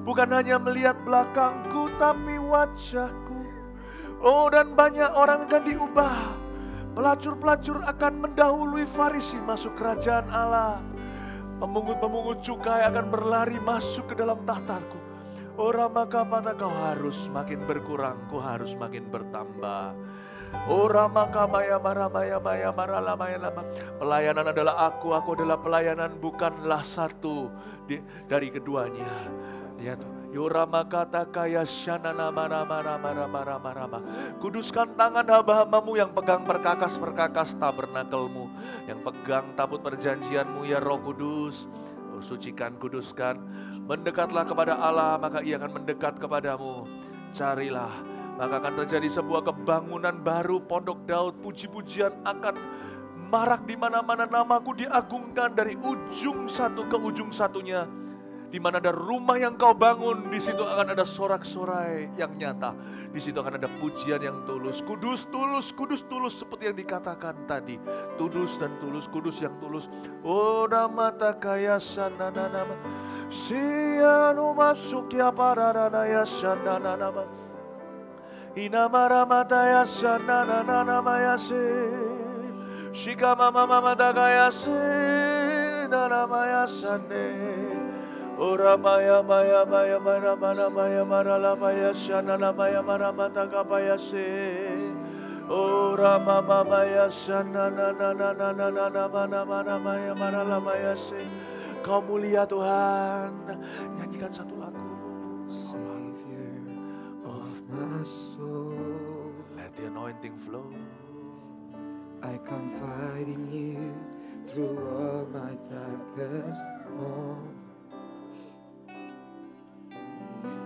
Bukan hanya melihat belakangku, tapi wajahku. Oh, dan banyak orang akan diubah. Pelacur-pelacur akan mendahului Farisi masuk kerajaan Allah. Pemungut-pemungut cukai akan berlari masuk ke dalam tahtaku. Oh, Ramaka Pata, kau harus makin berkurang, ku harus makin bertambah. Oh, Ramaka Maya Maramaya Maya Maralamaya Lama. Pelayanan adalah aku adalah pelayanan, bukanlah satu dari keduanya. Ya, Yorama kata kaya shanana marama. Kuduskan tangan hamba-hambamu yang pegang perkakas tabernakelmu, yang pegang tabut perjanjianmu ya Roh Kudus. Oh, sucikan, kuduskan. Mendekatlah kepada Allah, maka Ia akan mendekat kepadamu. Carilah, maka akan terjadi sebuah kebangunan baru. Pondok Daud, puji-pujian akan marak di mana-mana. Namaku diagungkan dari ujung satu ke ujung satunya. Di mana ada rumah yang kau bangun, di situ akan ada sorak-sorai yang nyata. Di situ akan ada pujian yang tulus. Kudus, tulus, kudus, tulus. Seperti yang dikatakan tadi. Kudus dan tulus, kudus yang tulus. Oh, namata kaya sanana nama. Sianu masuk ya paradana ya sanana nama. Inamara mata ya sanana nama ya se. Shika mama mama takaya se. Nama ya sane. Ora maya maya maya mara mara maya mara la maya shana la maya mara mata kapaya se. Ora mama maya shana na na na na na na na mana mana maya mara la maya se. Kau mulia Tuhan. Nyanyikan satu lagu. Savior of my soul, Let the anointing flow. I confide in you through all my darkest moments.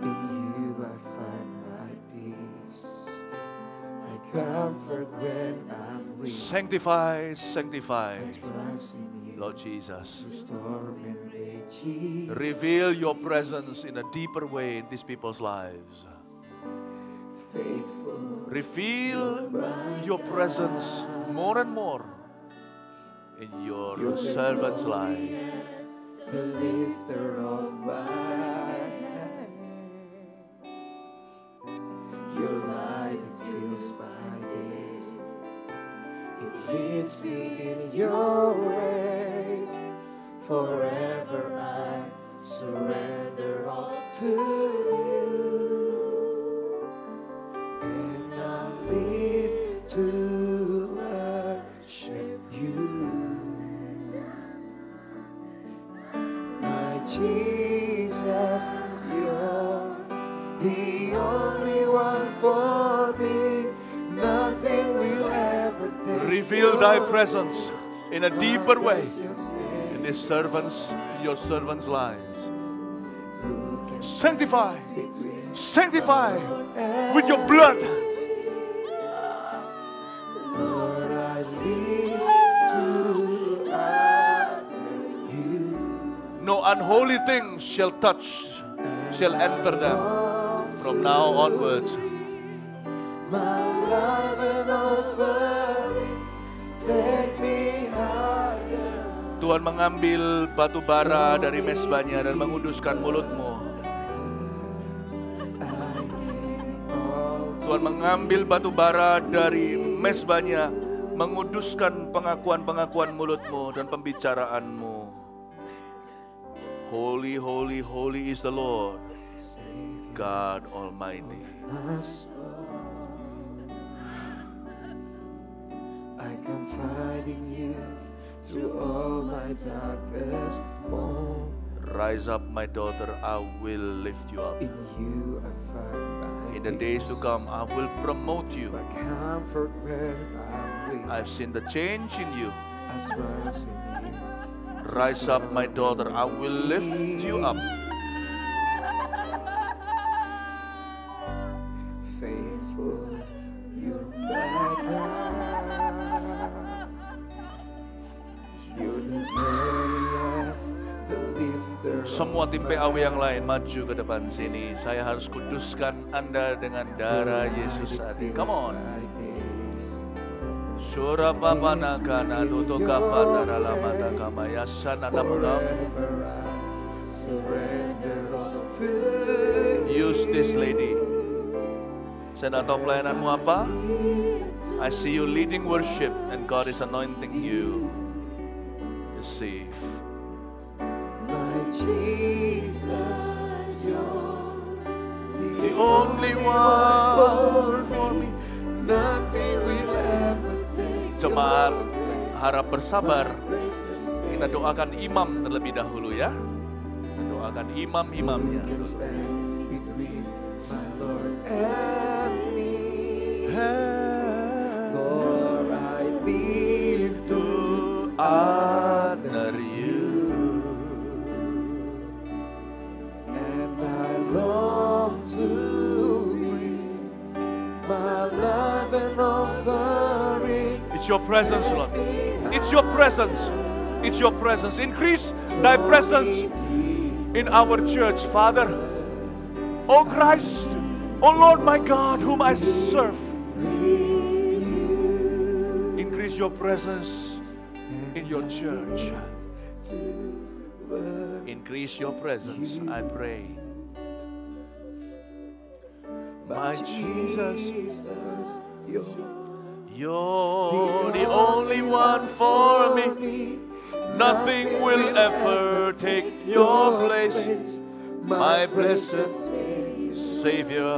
In you I find my peace. I comfort when I'm weak. Sanctify, sanctify. I trust in you. Lord Jesus. Through storm and raging. Reveal your presence in a deeper way in these people's lives. Faithful. Reveal your presence more and more in your servant's life. The lifter of my head. Your light fills my days. It leads me in your ways. Forever I surrender all to you. And I live to worship you. My Jesus, you're the only one for me. Nothing will ever take Reveal thy your presence place. in a deeper way Precious in name, these servants, your servants' lives. who can Sanctify, between sanctify with your blood. Lord, I live to honor you. No unholy things shall touch, shall enter them from now onwards. My love and offering. take me higher. Tuhan mengambil batu bara dari mezbahnya dan menguduskan mulutmu. Tuhan mengambil batu bara dari mezbahnya, menguduskan pengakuan-pengakuan mulutmu dan pembicaraanmu. Holy, holy, holy is the Lord, God Almighty. I confide in you through all my darkest moments. Rise up, my daughter, I will lift you up. In you I find my In the days to come, I will promote you. my comfort when I'm weak. I've seen the change in you. I trust in you. Rise up, my daughter, I will lift you up. Faithful, you're my God. You're the glory of the lifter. Semua tim PAW yang lain maju ke depan sini. Saya harus kuduskan Anda dengan darah Yesus saat ini. Come on. Surah papa nakana nuto kafata dalam mata kamaya sana namukam. Use this lady. Saya tidak tahu pelayananmu apa. I see you leading worship and God is anointing you. Receive. My Jesus, you're The only one for me. nothing will ever take Jemaat harap bersabar. graces. Kita doakan imam terlebih dahulu ya. Kita doakan imam-imamnya. Can stand between my Lord and me. Lord, I live to honor you. and I long to bring my love and offering. It's your presence, Lord. It's your presence. It's your presence. Increase thy presence in our church, Father. Oh Christ, oh Lord my God, whom I serve. Increase your presence in your church. Increase your presence, I pray. My Jesus, you're the only one for me. Nothing will ever take your place, my precious Savior.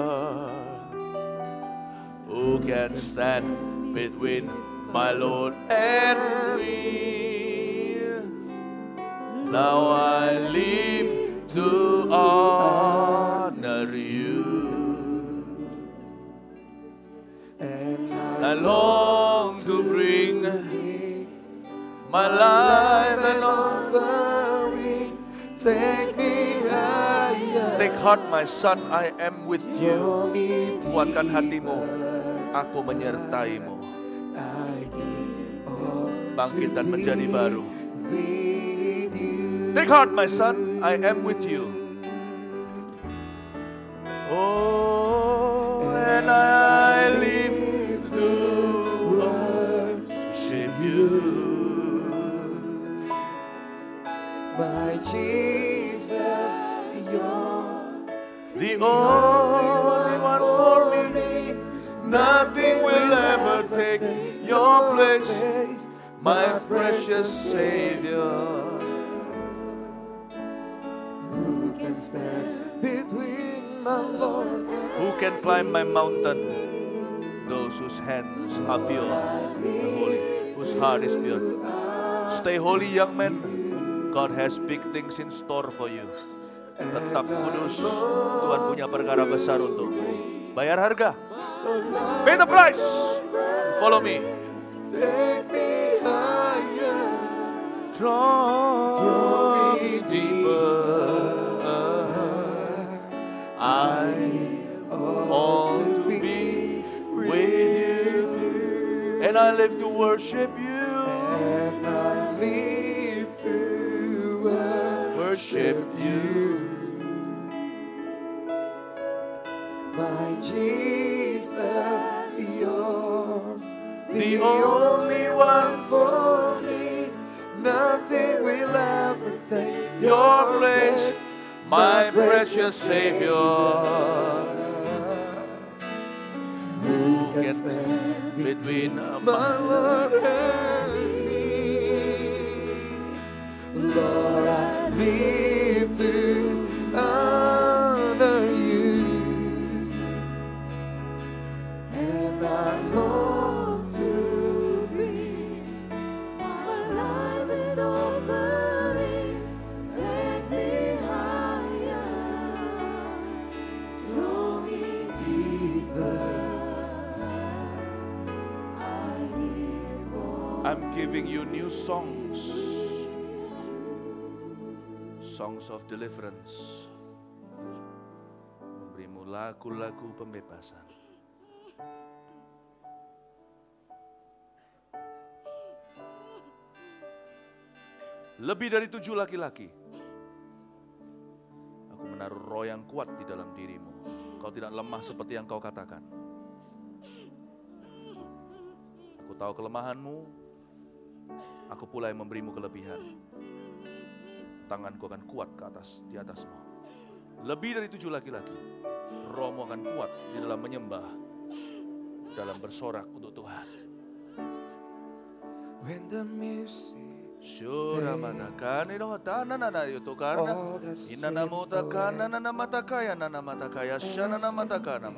Who can stand between my Lord and me? Now I live to honor you. I long to bring my life and offering. Take me higher. Take heart, my son, I am with you. Kuatkan hatimu, aku menyertaimu. Bangkit dan menjadi baru. Take heart, my son, I am with you. Oh, and I live to worship you. My Jesus, you're The only one for me. Nothing will ever take your place, my precious Savior. Who can stand between my Lord and Who can climb my mountain? Those whose hands are pure and holy, whose heart is pure. Stay holy, young men. God has big things in store for you. Tetap kudus. Tuhan punya perkara besar untukmu. Bayar harga. Pay the price. Follow me. take me higher? Draw me deeper. I want to be with you, and I live to worship you. And I live to Worship you. my Jesus, you're The only one for me. Nothing will ever take your place, my precious Savior. Who can stand between my Lord and me? Lord, I live to honor you, and I long to bring my life in offering. Take me higher, draw me deeper. I'm giving you new songs, songs of deliverance. Memberimu lagu-lagu pembebasan. Lebih dari 7 laki-laki. Aku menaruh roh yang kuat di dalam dirimu. Kau tidak lemah seperti yang kau katakan. Aku tahu kelemahanmu. Aku pula yang memberimu kelebihan. Tanganku akan kuat di atasmu. Lebih dari 7 laki-laki. Rohmu akan kuat di dalam menyembah, dalam bersorak untuk Tuhan. when the music Shura matakani no tanana yutukana. Inana mutakana nana matakaya nana matakaya shana nana matakana.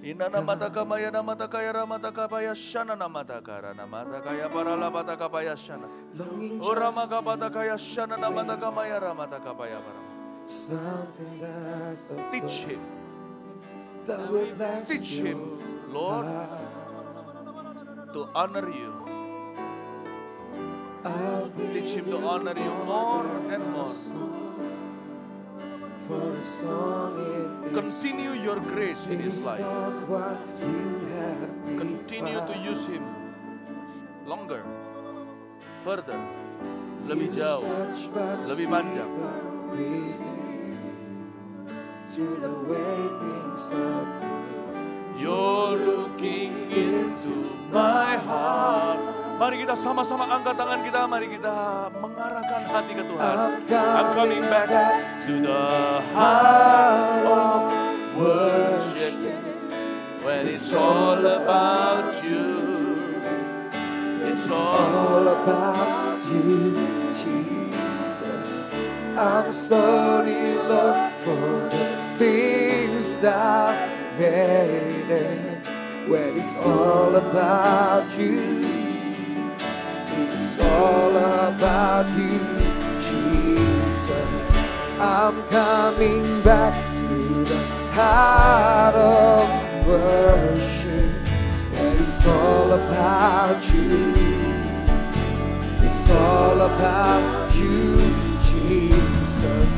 Inana matakaya nana matakaya ramatakaya shana nana matakara nana matakaya parala matakaya shana. longing Ora just makapatakaya shana nana matakaya ramatakaya parama. something that's of Teach him, that will bless teach you. him, Lord, to honor you. I'll be Teach him to honor you more and more. for the song it is. Continue your grace in his It's life. not what you have Continue to required. use him longer, further, lebih You jauh, search but lebih panjang. still within. Through the waitings of You're looking into my heart. Mari kita sama-sama angkat tangan kita, mari kita mengarahkan hati ke Tuhan. I'm coming back to the heart of worship, when it's all about you. It's all all about you, Jesus. I'm sorry, Lord, for the things I've made. When it's all about you, it's all about you, Jesus. I'm coming back to the heart of worship. When it's all about you, it's all about you, Jesus.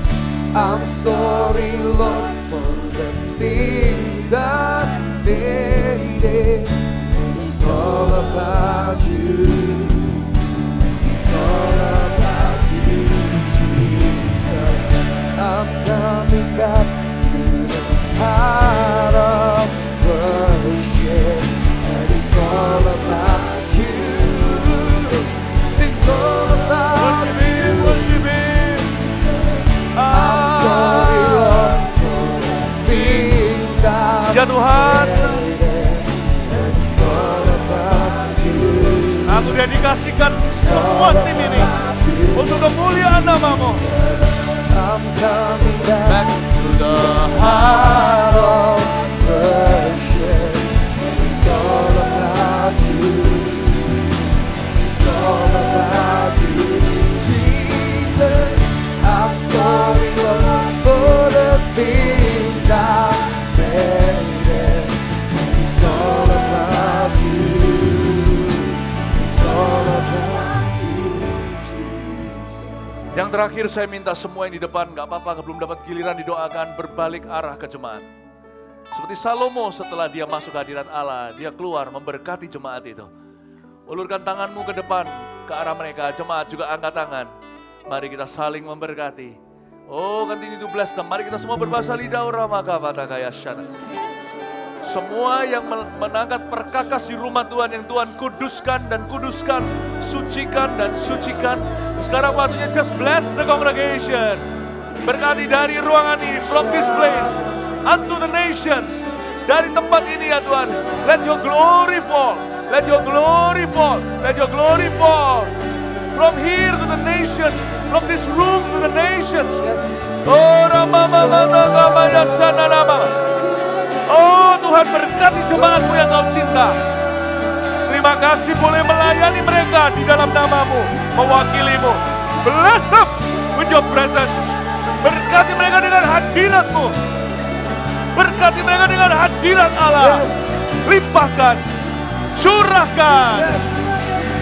I'm sorry, Lord, for the things I made. It's all about you. It's all about you, Jesus. I'm coming back to the heart of worship. And it's all about you. It's all about worship him, worship him. I'm sorry, Lord, for the things I've Ya Tuhan, And it's all about you. aku dedikasikan semua tim ini untuk kemuliaan nama-Mu. I'm coming Back back to the heart of worship. It's all about you. It's all about you, Jesus. I'm sorry, Lord, for the things I've made. It's all about you. It's all about you, Jesus. Yang terakhir saya minta semua yang di depan, gak apa-apa belum dapat giliran didoakan, berbalik arah ke jemaat. Seperti Salomo setelah dia masuk hadirat Allah, dia keluar memberkati jemaat itu. Ulurkan tanganmu ke depan, ke arah mereka, jemaat juga angkat tangan. Mari kita saling memberkati. Oh, continue to bless them. Mari kita semua berbahasa lidah, Uramaka Patakaya Shana. Semua yang mengangkat perkakas di rumah Tuhan, yang Tuhan kuduskan dan kuduskan, sucikan dan sucikan. Sekarang waktunya just bless the congregation. Berkati dari ruangan ini, from this place, unto the nations. Dari tempat ini ya Tuhan, let your glory fall, let your glory fall, let your glory fall. From here to the nations, from this room to the nations. Oh, oh Tuhan, berkati jemaat-Mu yang Kau cinta. Terima kasih boleh melayani mereka di dalam nama-Mu, mewakili-Mu. Bless them with your presence. Berkati mereka dengan hadirat-Mu. Berkati mereka dengan hadirat Allah. Limpahkan, curahkan.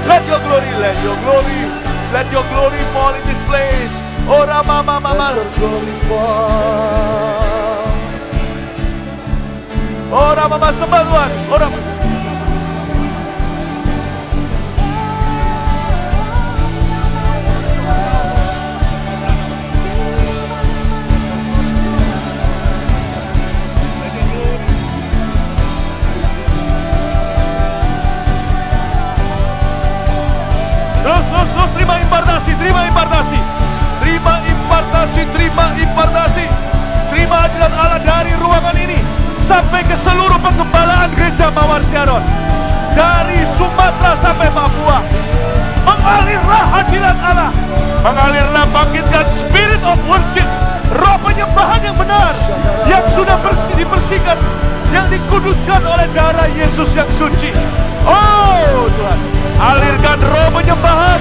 Let your glory, let your glory, let your glory fall in this place. Oh, Rama, Mama, Let your glory fall. Oh, Rama, sembah Tuhan. Oh, Rama. Terus terima impartasi, terima impartasi. Terima impartasi, terima impartasi. Terima hadirat Allah dari ruangan ini sampai ke seluruh penggembalaan gereja Mawar Ziarah. Dari Sumatera sampai Papua. Mengalirlah hadirat Allah. Mengalirlah, bangkitkan spirit of worship. Roh penyembahan yang benar, yang sudah dibersihkan, yang dikuduskan oleh darah Yesus yang suci. Oh Tuhan, alirkan roh penyembahan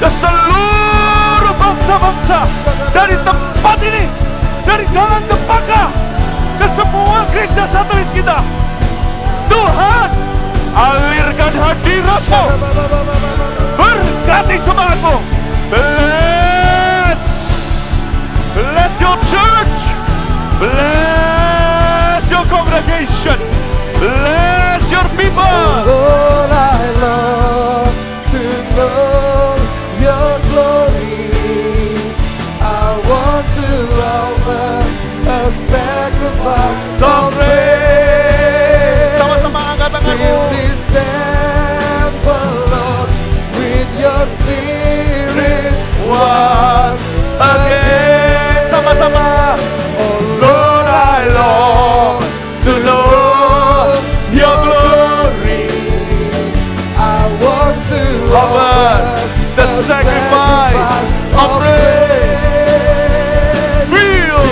ke seluruh bangsa-bangsa dari tempat ini, dari Jalan Cempaka ke semua gereja satelit kita. Tuhan, alirkan hadirat-Mu, berkati jemaat-Mu. Bless your church, bless your congregation, bless your people. Lord, I love to know your glory. I want to offer a sacrifice of praise. Sama-sama angkat tanganmu. Fill this temple, Lord, with your spirit once again. Sama-sama. Oh Lord, I long to know your glory. I want to Offer the sacrifice of praise. Feel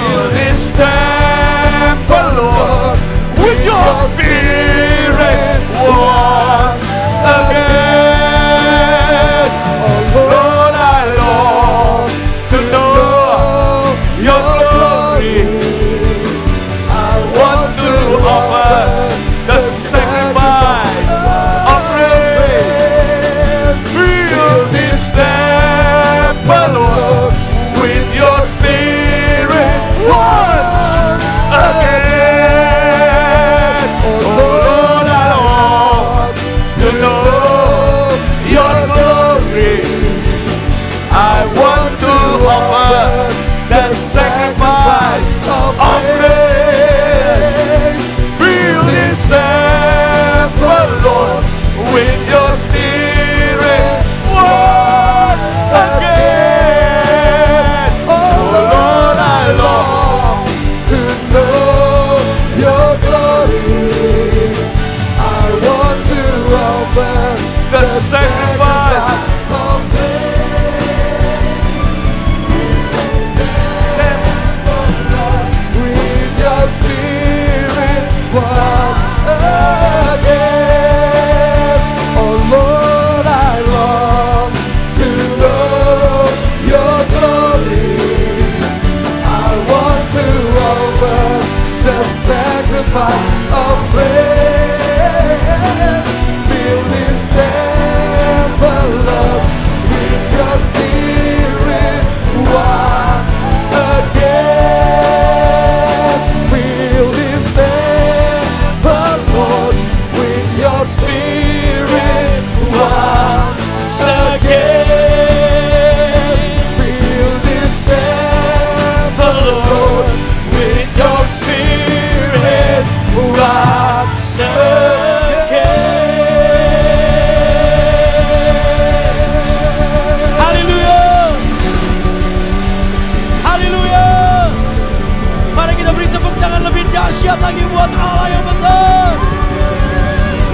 dahsyat lagi buat Allah yang besar.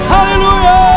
Haleluya.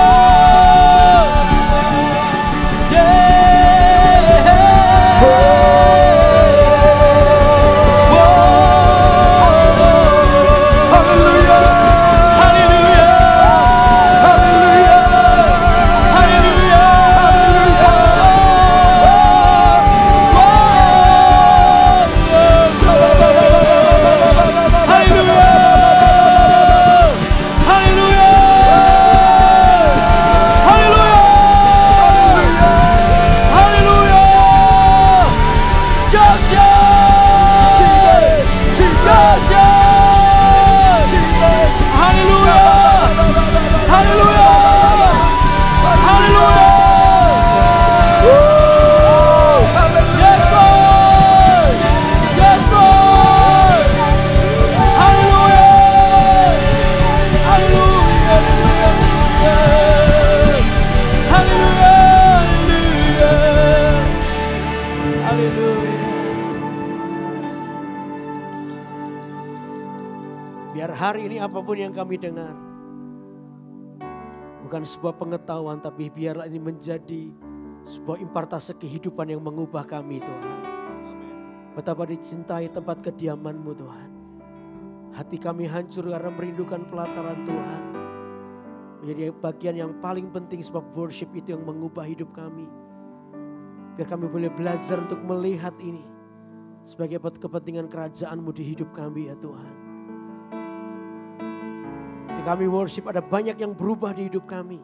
Biar hari ini apapun yang kami dengar, bukan sebuah pengetahuan, tapi biarlah ini menjadi sebuah impartase kehidupan yang mengubah kami Tuhan. Betapa dicintai tempat kediaman-Mu Tuhan. Hati kami hancur karena merindukan pelataran Tuhan. Menjadi bagian yang paling penting sebab worship itu yang mengubah hidup kami. Biar kami boleh belajar untuk melihat ini sebagai kepentingan kerajaan-Mu di hidup kami ya Tuhan. Kami worship ada banyak yang berubah di hidup kami.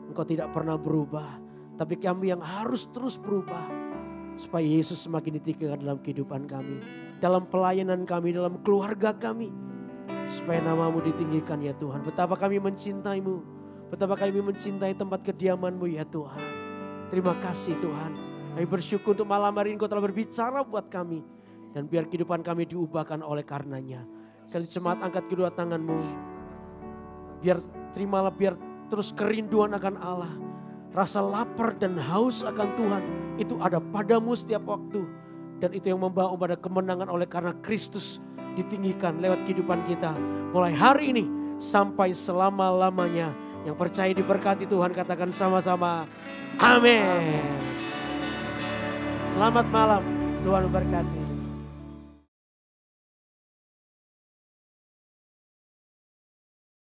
Engkau tidak pernah berubah. Tapi kami yang harus terus berubah. Supaya Yesus semakin ditinggikan dalam kehidupan kami. Dalam pelayanan kami, dalam keluarga kami. Supaya nama-Mu ditinggikan ya Tuhan. Betapa kami mencintai-Mu. Betapa kami mencintai tempat kediaman-Mu ya Tuhan. Terima kasih Tuhan. Kami bersyukur untuk malam hari ini Engkau telah berbicara buat kami. Dan biar kehidupan kami diubahkan oleh karenanya. Kali jemaat angkat kedua tangan-Mu. Biar terimalah, biar terus kerinduan akan Allah. Rasa lapar dan haus akan Tuhan itu ada padamu setiap waktu. Dan itu yang membawa pada kemenangan oleh karena Kristus ditinggikan lewat kehidupan kita. Mulai hari ini sampai selama-lamanya. Yang percaya diberkati Tuhan katakan sama-sama. Amin. Selamat malam. Tuhan memberkati.